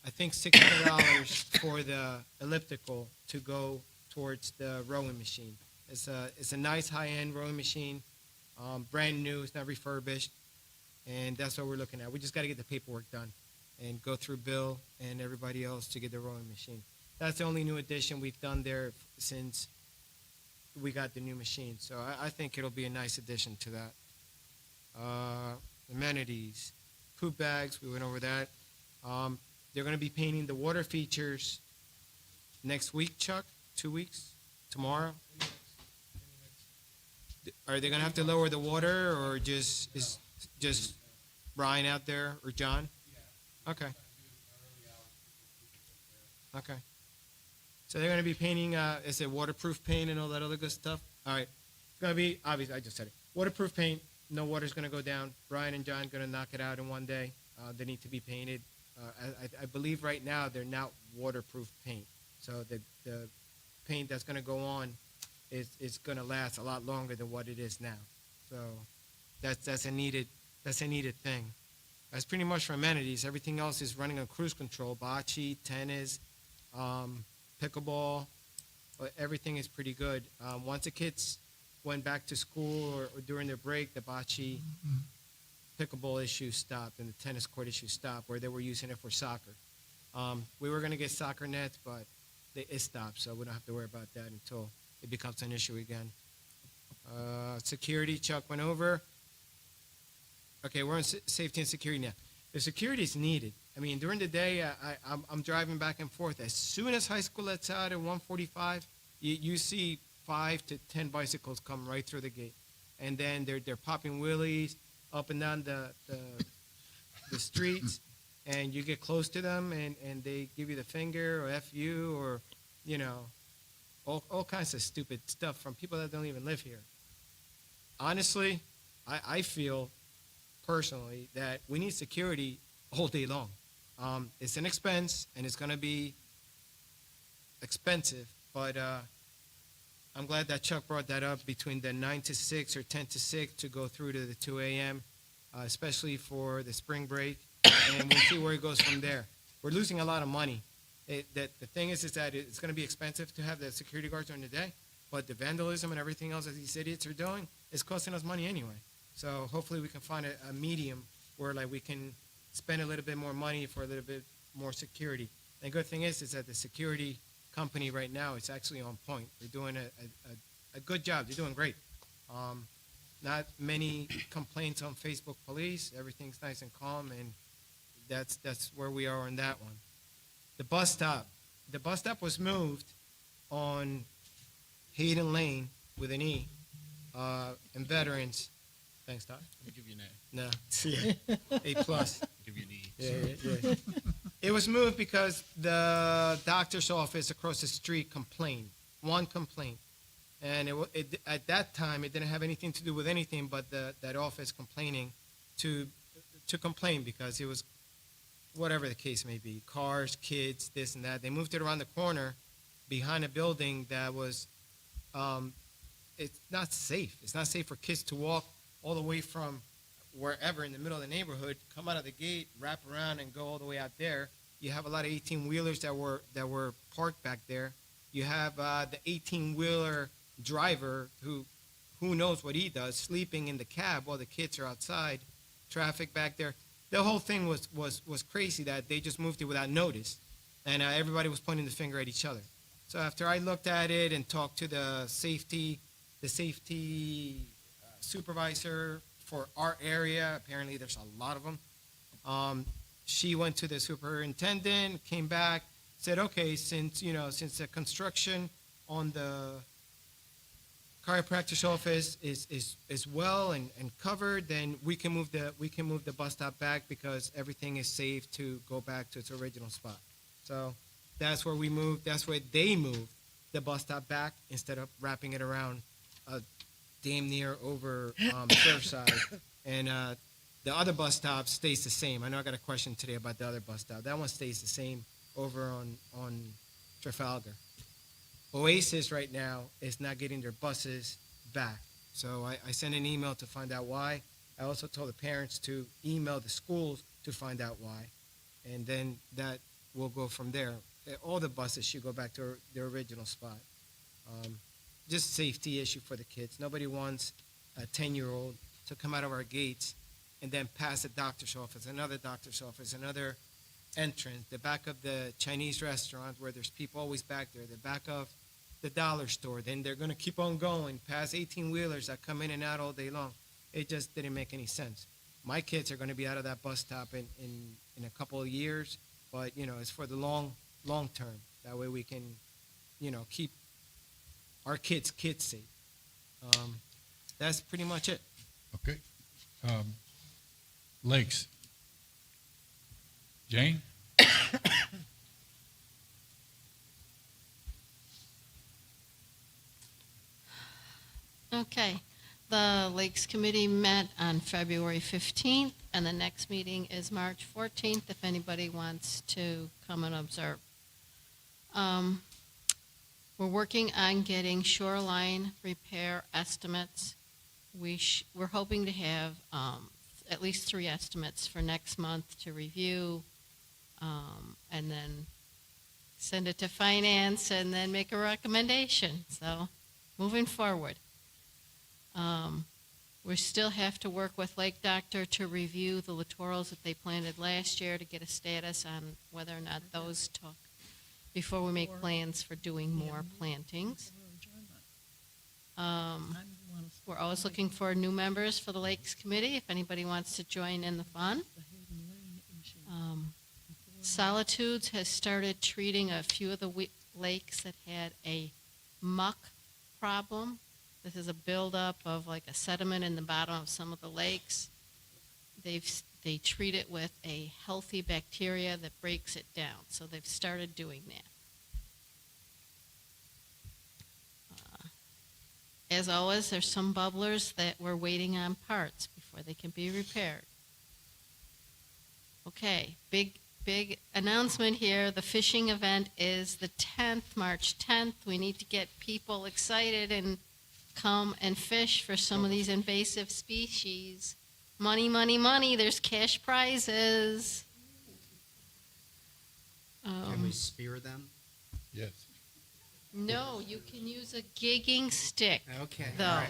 I think, $600 for the elliptical to go towards the rowing machine. It's a nice high-end rowing machine, brand new. It's not refurbished, and that's what we're looking at. We just got to get the paperwork done and go through Bill and everybody else to get the rowing machine. That's the only new addition we've done there since we got the new machine. So I think it'll be a nice addition to that. Amenities, poop bags, we went over that. They're going to be painting the water features next week, Chuck? 2 weeks? Tomorrow? Are they going to have to lower the water, or is just Brian out there, or John? Okay. Okay. So they're going to be painting, is it waterproof paint and all that other good stuff? All right. It's going to be, obviously, I just said it. Waterproof paint, no water's going to go down. Brian and John going to knock it out in one day. They need to be painted. I believe right now they're not waterproof paint. So the paint that's going to go on is going to last a lot longer than what it is now. So that's a needed thing. That's pretty much for amenities. Everything else is running on cruise control. Bocce, tennis, pickleball, everything is pretty good. Once the kids went back to school or during their break, the bocce, pickleball issue stopped and the tennis court issue stopped, where they were using it for soccer. We were going to get soccer nets, but it stopped, so we don't have to worry about that until it becomes an issue again. Security, Chuck went over. Okay, we're on safety and security now. The security is needed. I mean, during the day, I'm driving back and forth. As soon as high school lets out at 1:45, you see 5 to 10 bicycles come right through the gate, and then they're popping wheelies up and down the streets, and you get close to them, and they give you the finger or F you or, you know, all kinds of stupid stuff from people that don't even live here. Honestly, I feel personally that we need security all day long. It's an expense, and it's going to be expensive, but I'm glad that Chuck brought that up between the 9 to 6 or 10 to 6 to go through to the 2 a.m., especially for the spring break, and we'll see where it goes from there. We're losing a lot of money. The thing is that it's going to be expensive to have the security guards during the day, but the vandalism and everything else that these idiots are doing is costing us money anyway. So hopefully we can find a medium where like we can spend a little bit more money for a little bit more security. The good thing is that the security company right now is actually on point. They're doing a good job. They're doing great. Not many complaints on Facebook Police. Everything's nice and calm, and that's where we are on that one. The bus stop. The bus stop was moved on Hayden Lane with an E, and Veterans. Thanks, Doc. Let me give you an A. No, yeah, A plus. Give you an E. Yeah. It was moved because the doctor's office across the street complained. One complaint. And at that time, it didn't have anything to do with anything but that office complaining to complain because it was whatever the case may be, cars, kids, this and that. They moved it around the corner behind a building that was, it's not safe. It's not safe for kids to walk all the way from wherever in the middle of the neighborhood, come out of the gate, wrap around, and go all the way out there. You have a lot of 18-wheelers that were parked back there. You have the 18-wheeler driver who knows what he does, sleeping in the cab while the kids are outside, traffic back there. The whole thing was crazy that they just moved it without notice, and everybody was pointing the finger at each other. So after I looked at it and talked to the safety supervisor for our area, apparently there's a lot of them, she went to the superintendent, came back, said, okay, since the construction on the chiropractor's office is well and covered, then we can move the bus stop back because everything is safe to go back to its original spot. So that's where we moved. That's where they moved the bus stop back instead of wrapping it around damn near over Surfside. And the other bus stop stays the same. I know I got a question today about the other bus stop. That one stays the same over on Trafalgar. Oasis right now is not getting their buses back. So I sent an email to find out why. I also told the parents to email the schools to find out why. And then that will go from there. All the buses should go back to their original spot. Just safety issue for the kids. Nobody wants a 10-year-old to come out of our gates and then pass a doctor's office, another doctor's office, another entrance, the back of the Chinese restaurant where there's people always back there, the back of the dollar store. Then they're gonna keep on going past 18-wheelers that come in and out all day long. It just didn't make any sense. My kids are gonna be out of that bus stop in a couple of years, but, it's for the long term. That way we can, keep our kids safe. That's pretty much it. Okay. Lakes. Jane? Okay. The Lakes Committee met on February 15th, and the next meeting is March 14th, if anybody wants to come and observe. We're working on getting shoreline repair estimates. We're hoping to have at least 3 estimates for next month to review, and then send it to finance, and then make a recommendation. So, moving forward. We still have to work with Lake Doctor to review the littorals that they planted last year to get a status on whether or not those took before we make plans for doing more plantings. We're always looking for new members for the Lakes Committee, if anybody wants to join in the fun. Solitudes has started treating a few of the lakes that had a muck problem. This is a buildup of like a sediment in the bottom of some of the lakes. They treat it with a healthy bacteria that breaks it down. So they've started doing that. As always, there's some bubblers that we're waiting on parts before they can be repaired. Okay, big announcement here. The fishing event is the 10th, March 10th. We need to get people excited and come and fish for some of these invasive species. Money, money, money. There's cash prizes. Can we spear them? Yes. No, you can use a gigging stick, Okay. though. all right.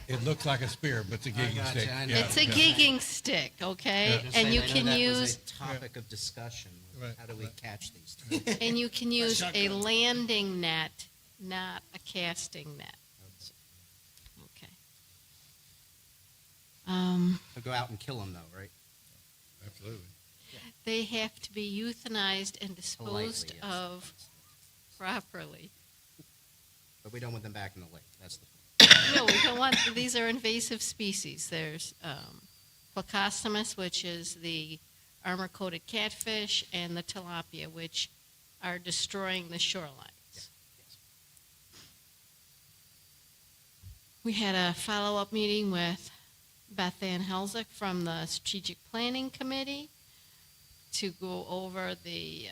It looks like a spear, but it's a gigging gotcha, stick. I know. Yeah, It's a yeah. gigging stick, okay? Just And saying, you I know can that use was a topic of discussion. Right, How do we right. catch these things? and you can use a landing net, not a casting net. Okay. They'll go out and kill them, though, right? Absolutely. They have to be euthanized and disposed Politely, yes. of properly. But we don't want them back in the lake. That's the point. No, we don't want, these are invasive species. There's Plecostomus, which is the armor-coated catfish, and the tilapia, which are destroying the shorelines. We had a follow-up meeting with Beth Ann Helzick from the Strategic Planning Committee to go over the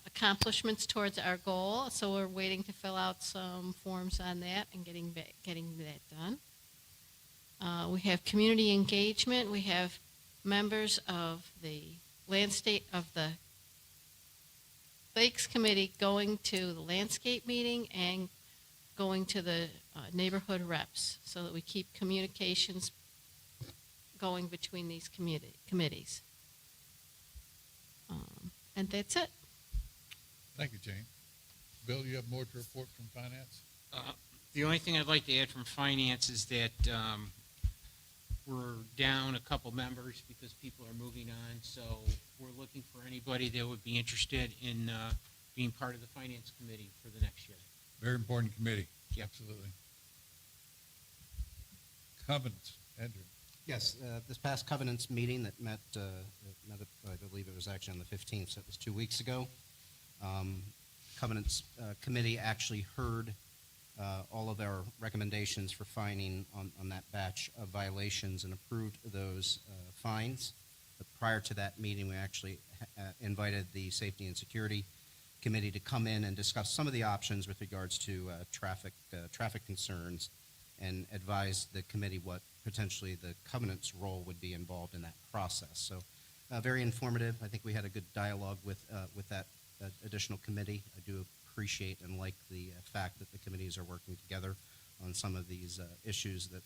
accomplishments towards our goal. So we're waiting to fill out some forms on that and getting that done. We have community engagement. We have members of the Lakes Committee going to the landscape meeting and going to the neighborhood reps so that we keep communications going between these committees. And that's it. Thank you, Jane. Bill, you have more to report from finance? The only thing I'd like to add from finance is that we're down a couple members because people are moving on. So we're looking for anybody that would be interested in being part of the finance committee for the next year. Very important committee. Yep. Absolutely. Covenants, Andrew. Yes, this past covenants meeting that met, I believe it was actually on the 15th, so it was 2 weeks ago. Covenants Committee actually heard all of our recommendations for fining on that batch of violations and approved those fines. But prior to that meeting, we actually invited the Safety and Security Committee to come in and discuss some of the options with regards to traffic concerns and advise the committee what potentially the covenant's role would be involved in that process. So very informative. I think we had a good dialogue with that additional committee. I do appreciate and like the fact that the committees are working together on some of these issues that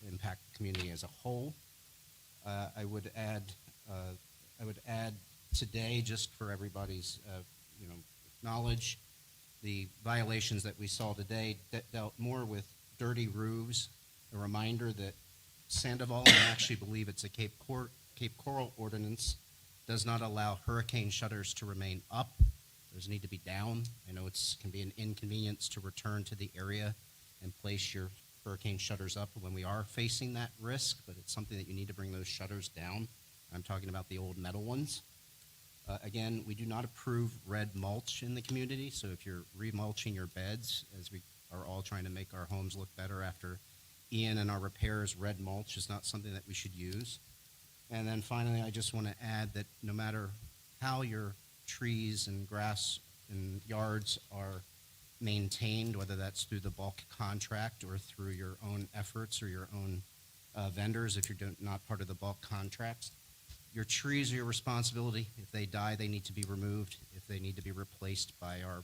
impact the community as a whole. I would add today, just for everybody's knowledge, the violations that we saw today dealt more with dirty roofs, a reminder that Sandoval, and I actually believe it's a Cape Coral ordinance, does not allow hurricane shutters to remain up. Those need to be down. I know it can be an inconvenience to return to the area and place your hurricane shutters up when we are facing that risk, but it's something that you need to bring those shutters down. I'm talking about the old metal ones. Again, we do not approve red mulch in the community, so if you're remulching your beds, as we are all trying to make our homes look better after Ian and our repairs, red mulch is not something that we should use. And then finally, I just want to add that no matter how your trees and grass and yards are maintained, whether that's through the bulk contract or through your own efforts or your own vendors, if you're not part of the bulk contracts, your trees are your responsibility. If they die, they need to be removed. If they need to be replaced by our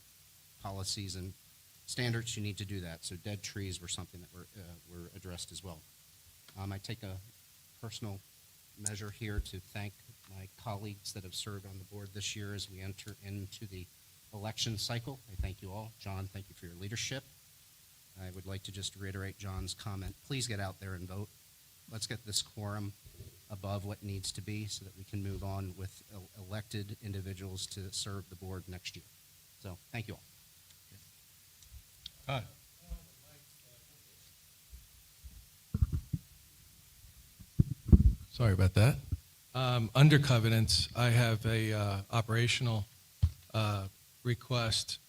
policies and standards, you need to do that. So dead trees were something that were addressed as well. I take a personal measure here to thank my colleagues that have served on the board this year as we enter into the election cycle. I thank you all. John, thank you for your leadership. I would like to just reiterate John's comment. Please get out there and vote. Let's get this quorum above what needs to be so that we can move on with elected individuals to serve the board next year. So thank you all. Todd? Sorry about that. Under covenants, I have a operational request.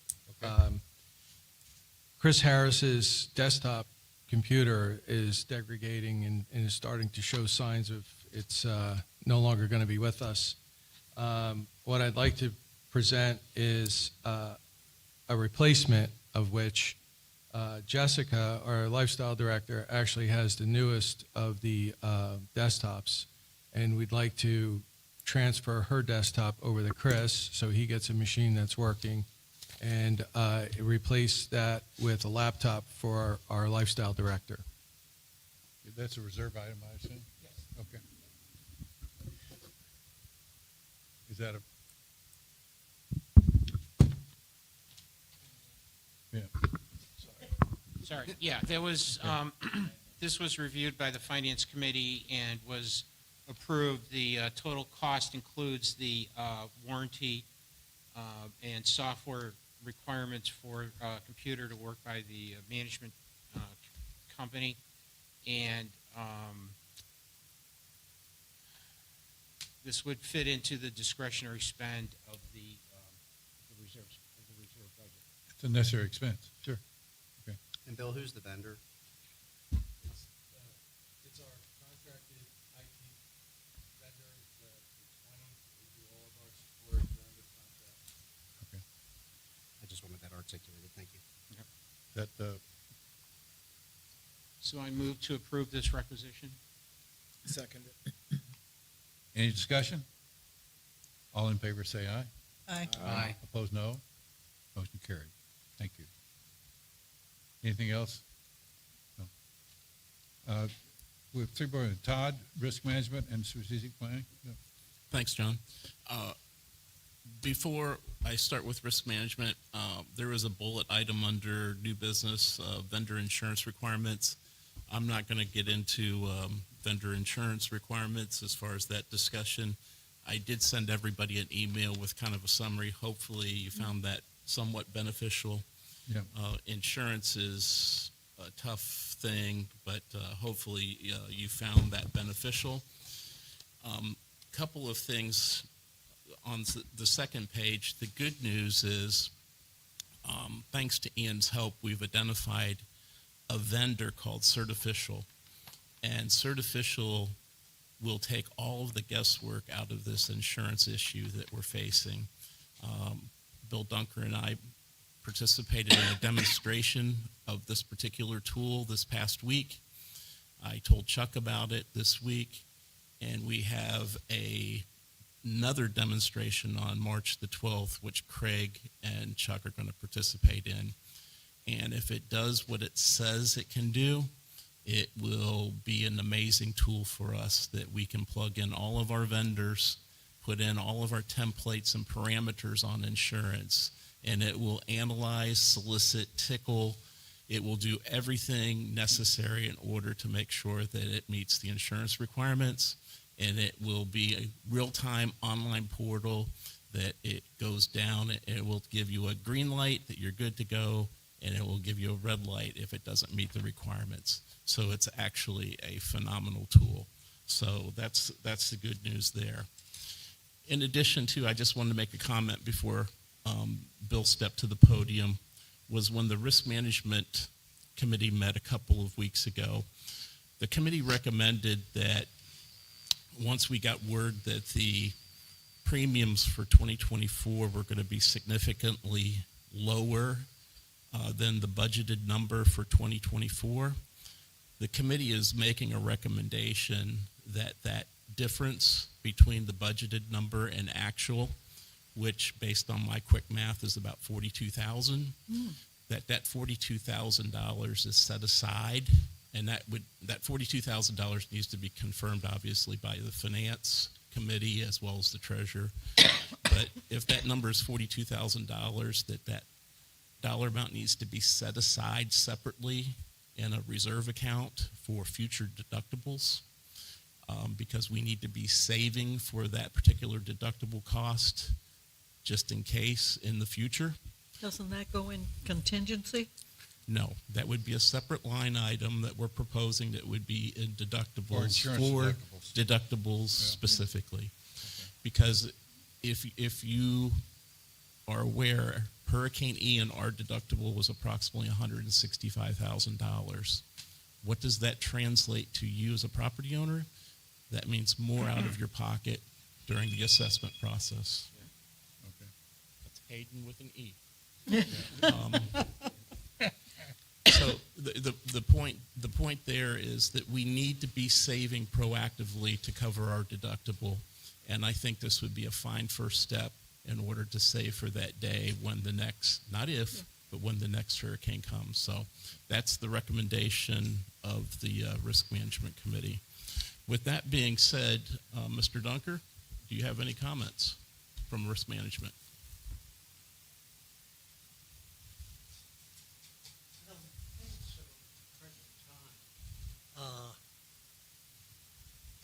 Okay. Chris Harris's desktop computer is degrading and is starting to show signs of it's no longer going to be with us. What I'd like to present is a replacement of which Jessica, our lifestyle director, actually has the newest of the desktops, and we'd like to transfer her desktop over to Chris so he gets a machine that's working, and replace that with a laptop for our lifestyle director. That's a reserve item, I assume? Yes. Okay. Is that a? Yeah. Sorry, yeah, there was, this was reviewed by the Finance Committee and was approved. The total cost includes the warranty and software requirements for computer to work by the management company. And this would fit into the discretionary spend of the reserve budget. It's a necessary expense. Sure. Okay. And Bill, who's the vendor? It's our contracted IT vendor. It's 20. We do all of our support. We're under contract. Okay. I just wanted that articulated. Thank you. That, So I move to approve this requisition. Second. any discussion? All in favor say aye. Aye. Aye. Opposed, no. Motion carried. Thank you. Anything else? No. We have three board, Todd, risk management and strategic planning. Yeah. Thanks, John. Before I start with risk management, there is a bullet item under new business, vendor insurance requirements. I'm not going to get into vendor insurance requirements as far as that discussion. I did send everybody an email with kind of a summary. Hopefully you found that somewhat beneficial. Yeah. Insurance is a tough thing, but hopefully you found that beneficial. Couple of things on the second page. The good news is, thanks to Ian's help, we've identified a vendor called Certificial, and Certificial will take all of the guesswork out of this insurance issue that we're facing. Bill Dunker and I participated in a demonstration of this particular tool this past week. I told Chuck about it this week, and we have another demonstration on March the 12th, which Craig and Chuck are going to participate in. And if it does what it says it can do, it will be an amazing tool for us that we can plug in all of our vendors, put in all of our templates and parameters on insurance, and it will analyze, solicit, tickle. It will do everything necessary in order to make sure that it meets the insurance requirements, and it will be a real-time online portal that it goes down, and it will give you a green light that you're good to go, and it will give you a red light if it doesn't meet the requirements. So it's actually a phenomenal tool. So that's the good news there. In addition to, I just wanted to make a comment before Bill stepped to the podium, was when the Risk Management Committee met a couple of weeks ago, the committee recommended that once we got word that the premiums for 2024 were going to be significantly lower than the budgeted number for 2024, the committee is making a recommendation that that difference between the budgeted number and actual, which based on my quick math is about $42,000, that $42,000 is set aside, and that $42,000 needs to be confirmed obviously by the finance committee as well as the treasurer. But if that number is $42,000, that dollar amount needs to be set aside separately in a reserve account for future deductibles, because we need to be saving for that particular deductible cost just in case in the future. Doesn't that go in contingency? No, that would be a separate line item that we're proposing that would be in deductibles insurance for deductibles. deductibles Yeah. specifically. Because if you are aware, Hurricane Ian, our deductible was approximately $165,000. What does that translate to you as a property owner? That means more out of your pocket during the assessment process. Okay. That's Hayden with an E. So the point there is that we need to be saving proactively to cover our deductible, and I think this would be a fine first step in order to save for that day when the next, not if, but when the next hurricane comes. So that's the recommendation of the Risk Management Committee. With that being said, Mr. Dunker, do you have any comments from Risk Management?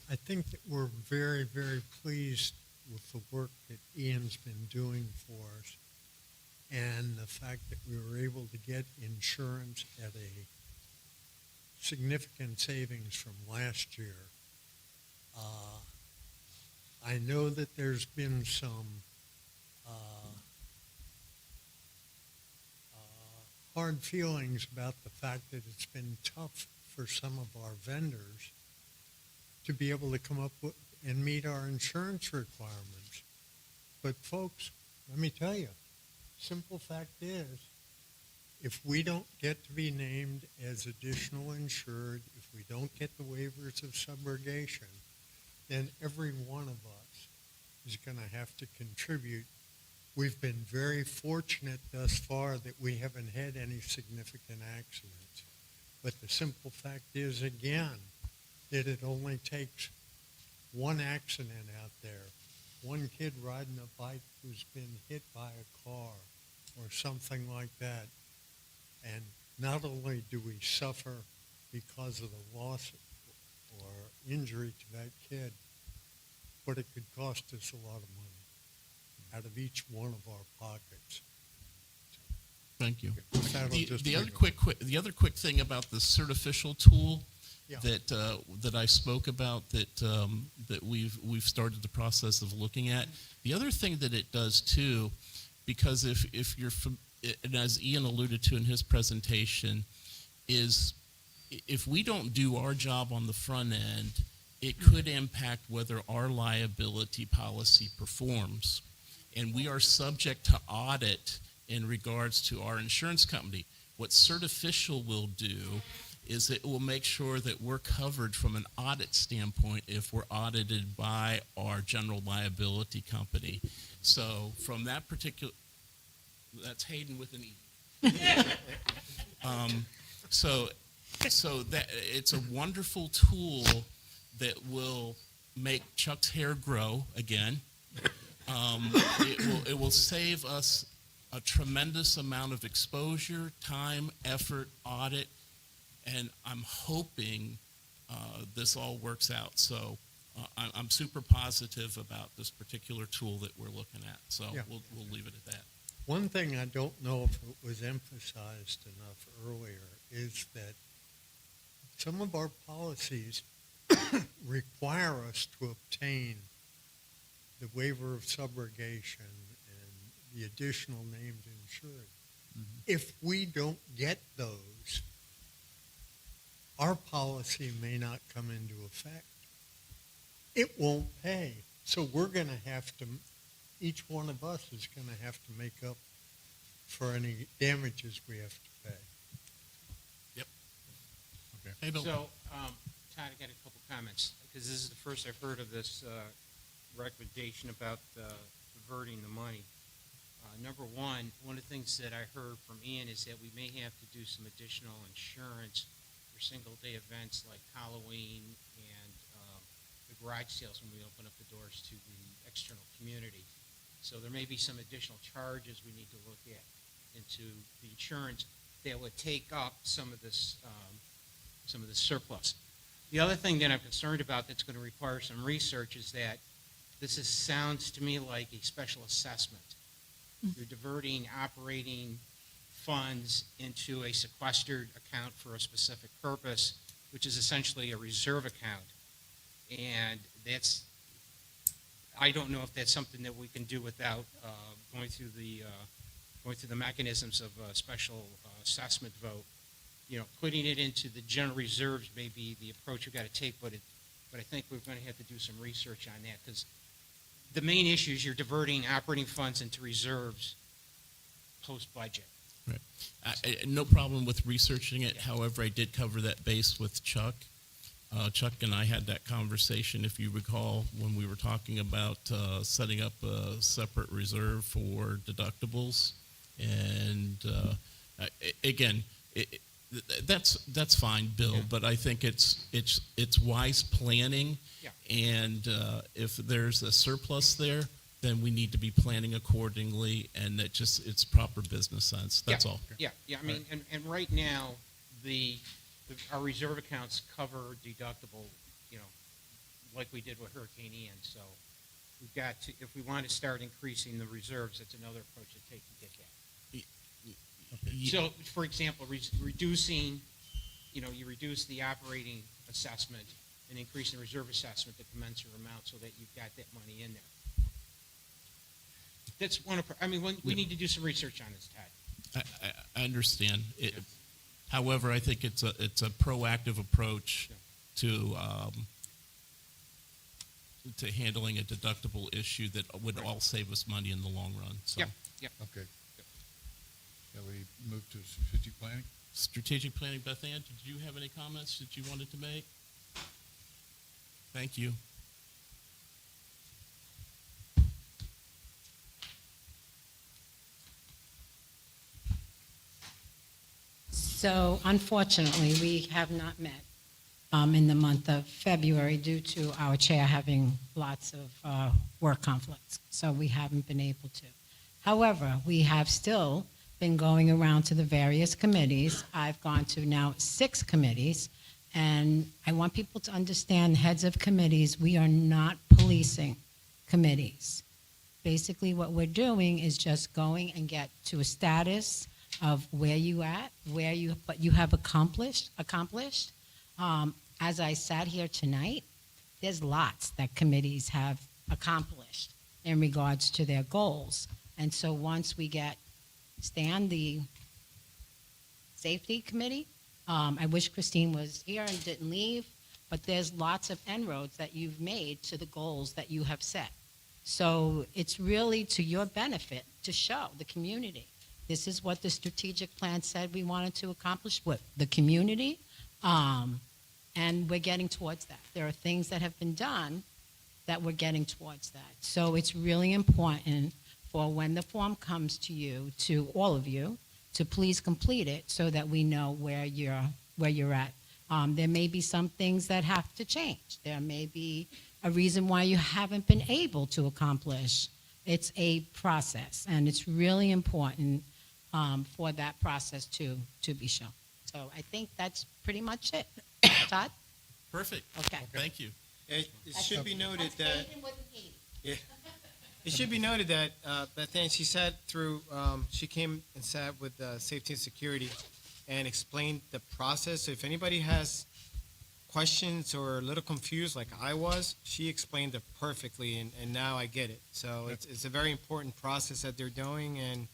I think that we're very, very pleased with the work that Ian's been doing for us and the fact that we were able to get insurance at a significant savings from last year. I know that there's been some hard feelings about the fact that it's been tough for some of our vendors to be able to come up with and meet our insurance requirements. But folks, let me tell you, simple fact is, if we don't get to be named as additional insured, if we don't get the waivers of subrogation, then every one of us is going to have to contribute. We've been very fortunate thus far that we haven't had any significant accidents. But the simple fact is, again, that it only takes one accident out there, one kid riding a bike who's been hit by a car or something like that. And not only do we suffer because of the loss or injury to that kid, but it could cost us a lot of money out of each one of our pockets. Thank you. That'll just The be other quick thing about the certificial tool Yeah. that I spoke about that we've started the process of looking at. The other thing that it does too, because if you're and as Ian alluded to in his presentation, is if we don't do our job on the front end, it could impact whether our liability policy performs. And we are subject to audit in regards to our insurance company. What Certificial will do is it will make sure that we're covered from an audit standpoint if we're audited by our general liability company. So from that particular, that's Hayden with an E. So that it's a wonderful tool that will make Chuck's hair grow again. It will save us a tremendous amount of exposure, time, effort, audit, and I'm hoping this all works out. So I'm super positive about this particular tool that we're looking at. So Yeah. we'll leave it at that. One thing I don't know if it was emphasized enough earlier is that some of our policies require us to obtain the waiver of subrogation and the additional named insured. If we don't get those, our policy may not come into effect. It won't pay. So we're going to have to, each one of us is going to have to make up for any damages we have to pay. Yep. Okay. Hey, Bill. So, Todd, I got a couple comments, because this is the first I've heard of this recommendation about diverting the money. Number one of the things that I heard from Ian is that we may have to do some additional insurance for single-day events like Halloween and the garage sales when we open up the doors to the external community. So there may be some additional charges we need to look at into the insurance that would take up some of this surplus. The other thing that I'm concerned about that's going to require some research is that sounds to me like a special assessment. You're diverting operating funds into a sequestered account for a specific purpose, which is essentially a reserve account. And I don't know if that's something that we can do without going through the mechanisms of a special assessment vote. You know, putting it into the general reserves may be the approach we've got to take, but I think we're going to have to do some research on that, because the main issue is you're diverting operating funds into reserves post-budget. Right. No problem with researching it. However, I did cover that base with Chuck. Chuck and I had that conversation, if you recall, when we were talking about setting up a separate reserve for deductibles. And again, that's fine, Bill. Yeah. But I think it's wise planning. Yeah. And if there's a surplus there, then we need to be planning accordingly, and that it's proper business sense. That's all. Yeah. I mean, and right now, our reserve accounts cover deductible, you know, like we did with Hurricane Ian. So we've got to, if we want to start increasing the reserves, that's another approach to take to get that. So, for example, reducing, you know, you reduce the operating assessment and increase the reserve assessment to commensurate amount so that you've got that money in there. That's one. I mean, we need to do some research on this, Todd. I understand. However, I think it's a proactive approach to handling a deductible issue that would all save us money in the long run. So. Yep. Okay. Shall we move to strategic planning? Strategic planning, Beth Ann, did you have any comments that you wanted to make? Thank you. So unfortunately, we have not met in the month of February due to our chair having lots of work conflicts. So we haven't been able to. However, we have still been going around to the various committees. I've gone to now 6 committees, and I want people to understand, heads of committees, we are not policing committees. Basically, what we're doing is just going and get to a status of where you at, what you have accomplished. As I sat here tonight, there's lots that committees have accomplished in regards to their goals. And so once we get Stan, the safety committee, I wish Christine was here and didn't leave, but there's lots of inroads that you've made to the goals that you have set. So it's really to your benefit to show the community. This is what the strategic plan said we wanted to accomplish with the community, and we're getting towards that. There are things that have been done that we're getting towards that. So it's really important for when the form comes to you, to all of you, to please complete it so that we know where you're at. There may be some things that have to change. There may be a reason why you haven't been able to accomplish It's a process, and it's really important for that process to be shown. So I think that's pretty much it. Todd? Perfect. Okay. Thank you. It should be noted That's that, Hayden wasn't Hayden. yeah. It should be noted that Beth Ann, she sat through, she came and sat with Safety and Security and explained the process. So if anybody has questions or a little confused like I was, she explained it perfectly, and now I get it. So it's a very important process that they're doing, and,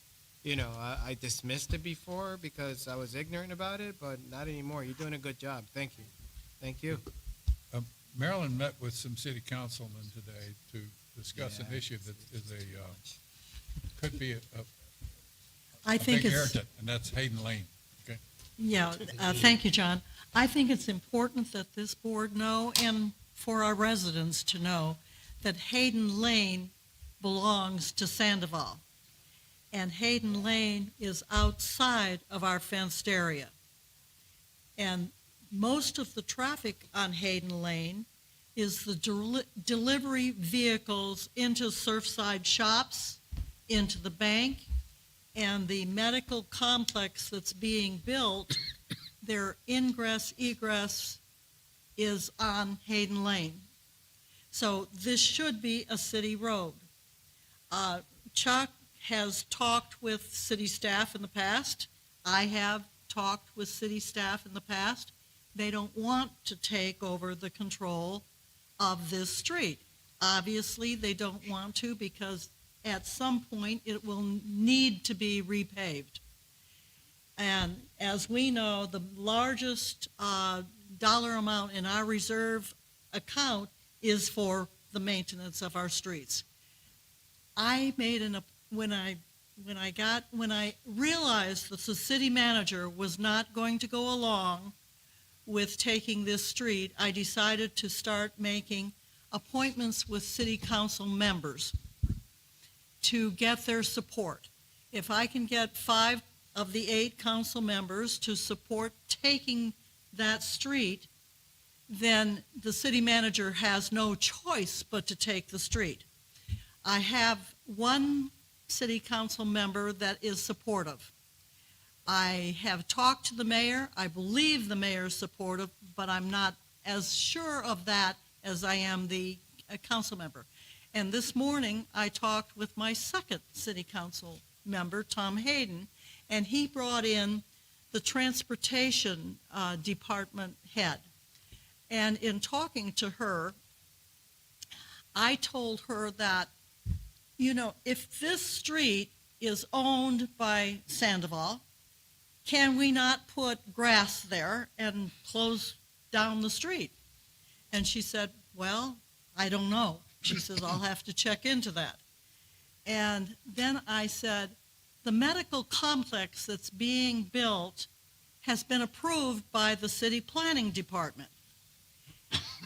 you know, I dismissed it before because I was ignorant about it, but not anymore. You're doing a good job. Thank you. Thank you. Marilyn met with some city councilmen today to discuss an issue that is could be I a think big it's, irritant, and that's Hayden Lane. Okay. yeah, thank you, John. I think it's important that this board know, and for our residents to know, that Hayden Lane belongs to Sandoval. And Hayden Lane is outside of our fenced area. And most of the traffic on Hayden Lane is the delivery vehicles into Surfside shops, into the bank, and the medical complex that's being built. Their ingress, egress is on Hayden Lane. So this should be a city road. Chuck has talked with city staff in the past. I have talked with city staff in the past. They don't want to take over the control of this street. Obviously, they don't want to because at some point it will need to be repaved. And as we know, the largest dollar amount in our reserve account is for the maintenance of our streets. I made when I realized that the city manager was not going to go along with taking this street, I decided to start making appointments with city council members to get their support. If I can get 5 of the 8 council members to support taking that street, then the city manager has no choice but to take the street. I have one city council member that is supportive. I have talked to the mayor. I believe the mayor is supportive, but I'm not as sure of that as I am the council member. And this morning, I talked with my second city council member, Tom Hayden, and he brought in the transportation department head. And in talking to her, I told her that, you know, if this street is owned by Sandoval, can we not put grass there and close down the street? And she said, well, I don't know. She says, I'll have to check into that. And then I said, the medical complex that's being built has been approved by the city planning department.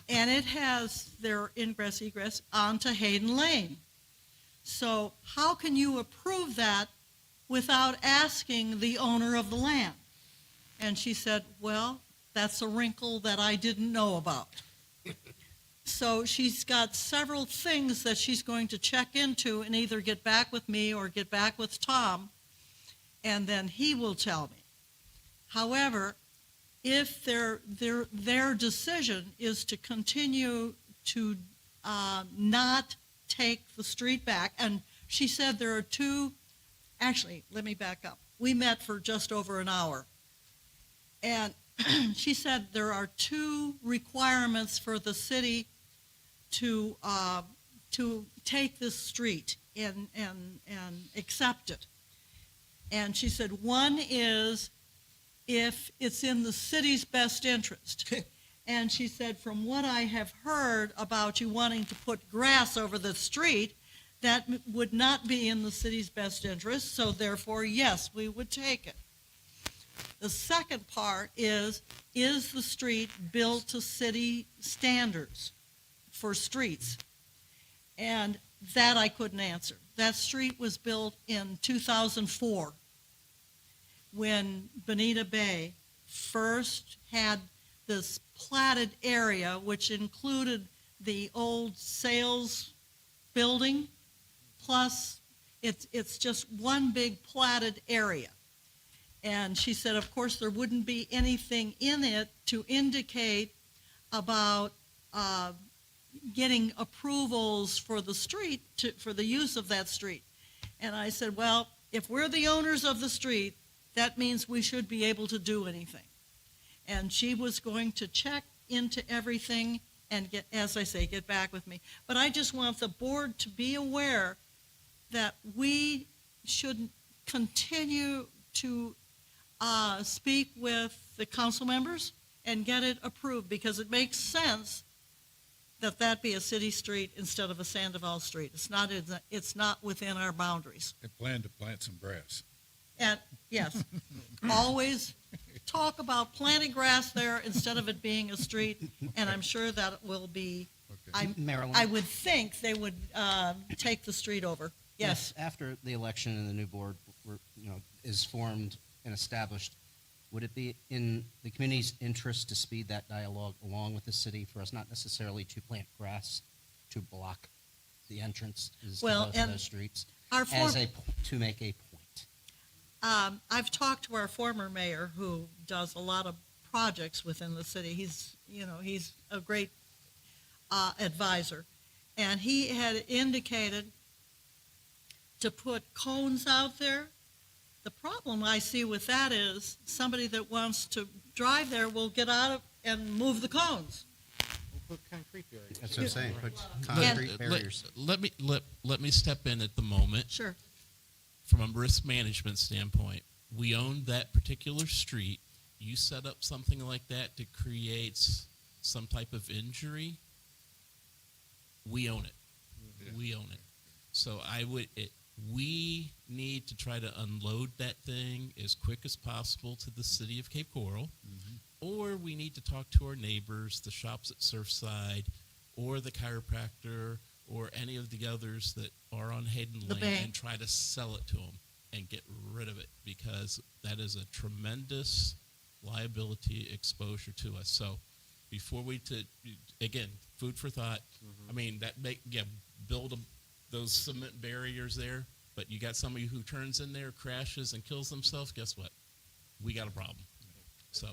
And it has their ingress, egress onto Hayden Lane. So how can you approve that without asking the owner of the land? And she said, well, that's a wrinkle that I didn't know about. So she's got several things that she's going to check into and either get back with me or get back with Tom, and then he will tell me. However, if their decision is to continue to not take the street back, and she said there are 2, actually, let me back up. We met for just over an hour. And she said there are 2 requirements for the city to take this street and accept it. And she said one is if it's in the city's best interest. And she said, from what I have heard about you wanting to put grass over the street, that would not be in the city's best interest, so therefore, yes, we would take it. The second part is the street built to city standards for streets? And that I couldn't answer. That street was built in 2004 when Bonita Bay first had this platted area, which included the old sales building, plus it's just one big platted area. And she said, of course, there wouldn't be anything in it to indicate about getting approvals for the street, for the use of that street. And I said, well, if we're the owners of the street, that means we should be able to do anything. And she was going to check into everything and get, as I say, get back with me. But I just want the board to be aware that we should continue to speak with the council members and get it approved, because it makes sense that that be a city street instead of a Sandoval street. It's not within our boundaries. I plan to plant some grass. And, yes, always talk about planting grass there instead of it being a street, and I'm sure that it will be, Marilyn? I would think they would take the street over. Yes. After the election and the new board is formed and established, would it be in the community's interest to speed that dialogue along with the city for us not necessarily to plant grass to block the entrance to those streets to make a point? I've talked to our former mayor, who does a lot of projects within the city. He's a great advisor, and he had indicated to put cones out there. The problem I see with that is somebody that wants to drive there will get out of and move the cones. We'll put concrete barriers. That's what I'm saying. Put concrete barriers. Let me step in at the moment. Sure. From a risk management standpoint, we own that particular street. You set up something like that to create some type of injury, we own it. Yeah. We own it. So we need to try to unload that thing as quick as possible to the city of Cape Coral, or we need to talk to our neighbors, the shops at Surfside, or the chiropractor, or any of the others that are on Hayden Lane, and try to sell it to them and get rid of it, because that is a tremendous liability exposure to us. So before again, food for thought. I mean, build those cement barriers there, but you got somebody who turns in there, crashes, and kills themselves. Guess what? We got a problem. So.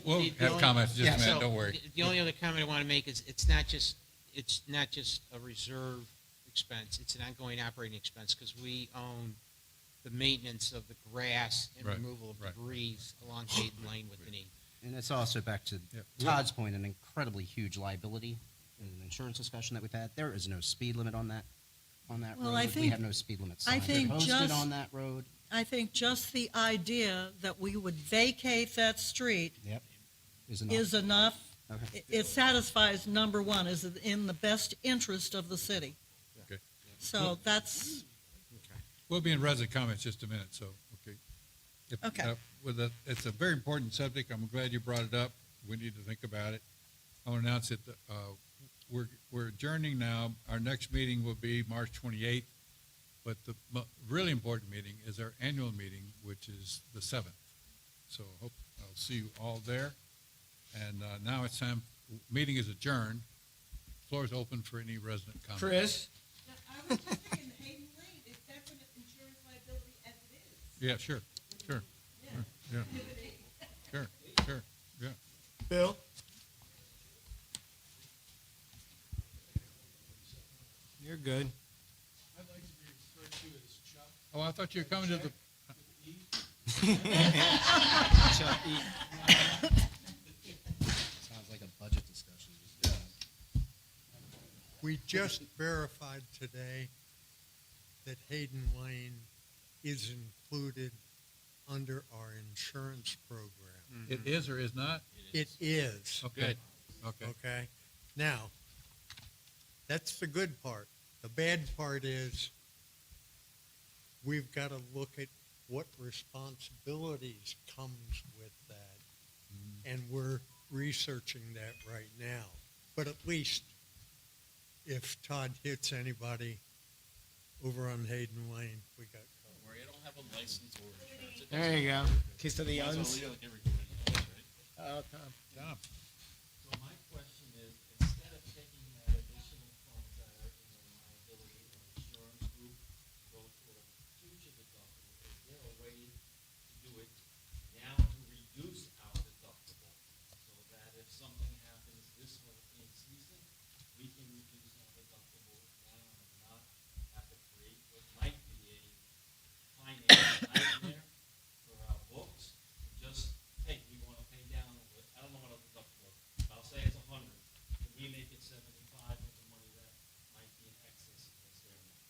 We'll have comments in just a minute. Don't worry. The only other comment I want to make is it's not just a reserve expense. It's an ongoing operating expense, because we own the maintenance of the grass and removal of debris along Hayden Lane with the need. And it's also back to Todd's point, an incredibly huge liability in an insurance discussion that we've had. There is no speed limit on that Well, road. We have no speed limit sign posted on that road. I think just the idea that we would vacate that street is enough. Okay. It satisfies number one, is it in the best interest of the city. Okay. So that's, We'll be in resident comments just a minute, so, okay. Okay. It's a very important subject. I'm glad you brought it up. We need to think about it. I want to announce that we're adjourning now. Our next meeting will be March 28th, but the really important meeting is our annual meeting, which is the 7th. So I'll see you all there. And now it's time. Meeting is adjourned. Floor is open for any resident comments. Chris? I was just thinking Hayden Lane is definite insurance liability as it is. Yeah, sure. Yeah. Sure. Yeah. Bill? You're good. I'd like to be referred to as Chuck. Oh, I thought you were coming to the. Sounds like a budget discussion. We just verified today that Hayden Lane is included under our insurance program. It is or is not? It is. Okay. Okay? Now, that's the good part. The bad part is we've got to look at what responsibilities comes with that. And we're researching that right now. But at least if Todd hits anybody over on Hayden Lane, we got covered. Where you don't have a license or insurance. There you go. Kiss to the youngs. Tom. So my question is, instead of taking that additional funds out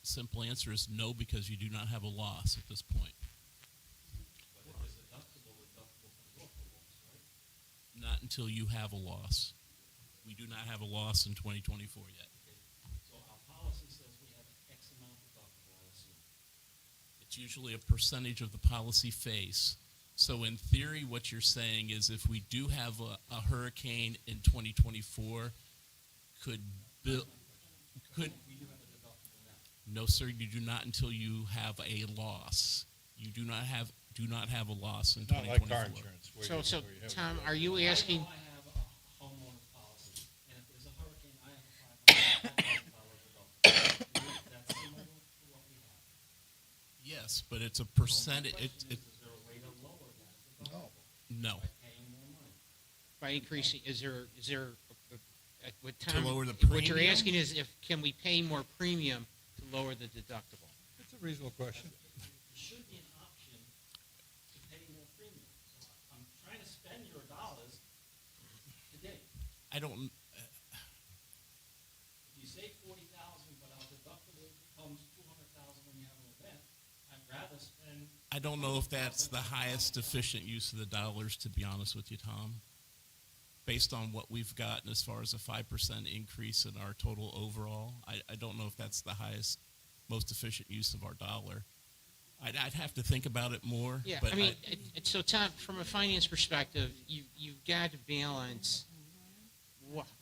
simple answer is no, because you do not have a loss at this point. Not until you have a loss. We do not have a loss in 2024 yet. So our policy says we have an X amount deductible, I assume. It's usually a percentage of the policy face. So in theory, what you're saying is if we do have a hurricane in 2024, could bill, could, no, sir, you do not until you have a loss. You do not have a loss in Not 2024. like car insurance. where So, you- so, where you have- Tom, are you asking, I have a homeowner's policy, and if there's a hurricane, I have a $500 deductible. That's similar to what we have. Yes, but it's a percentage. Is there a way to lower that deductible No. by paying more money? by increasing, is there, what To Tom, lower the what you're premium? asking is can we pay more premium to lower the deductible? It's a reasonable question. There should be an option to pay more premium. So I'm trying to spend your dollars today. I don't. If you say 40,000, but our deductible becomes 200,000 when you have an event, I'd rather spend. I don't know if that's the highest efficient use of the dollars, to be honest with you, Tom. Based on what we've gotten as far as a 5% increase in our total overall, I don't know if that's the highest, most efficient use of our dollar. I'd have to think about it more. Yeah, but I mean, so Tom, from a finance perspective, you've got to balance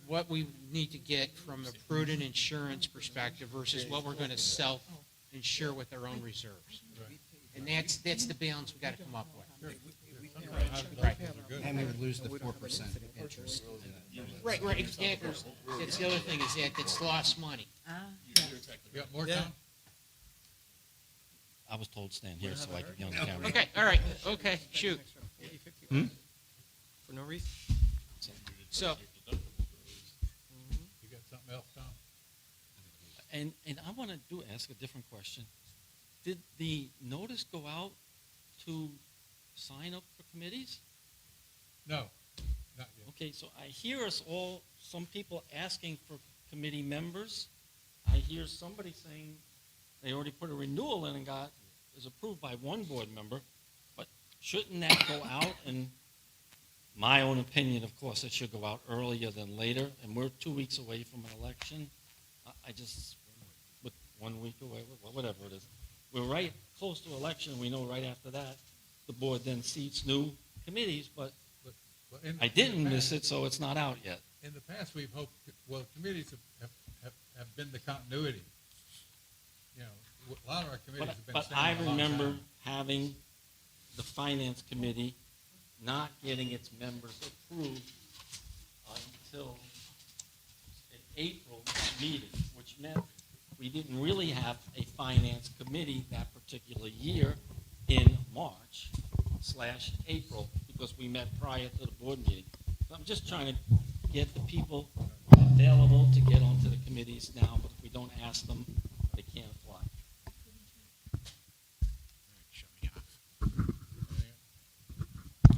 what we need to get from a prudent insurance perspective versus what we're going to self-insure with our own reserves. And that's the balance we got to come up with. Right. And we would lose the 4% interest. Right, exactly. That's the other thing, is that it's lost money. You got more, Tom? I was told stand here so I could be on the camera. Okay, all right, okay, shoot. For no reason? So, You got something else, Tom? And I want to ask a different question. Did the notice go out to sign up for committees? No, not yet. Okay, so I hear us all, some people asking for committee members. I hear somebody saying they already put a renewal in and is approved by one board member, but shouldn't that go out? And my own opinion, of course, it should go out earlier than later, and we're 2 weeks away from an election. I just, with 1 week away, whatever it is. We're right close to election, and we know right after that, the board then seats new committees, but Well, in- I didn't miss it, so it's not out yet. In the past, we've hoped, well, committees have been the continuity. You know, a lot of our committees have been But standing I a long remember time. having the finance committee not getting its members approved until an April meeting, which meant we didn't really have a finance committee that particular year in March/April, because we met prior to the board meeting. So I'm just trying to get the people available to get onto the committees now, but if we don't ask them,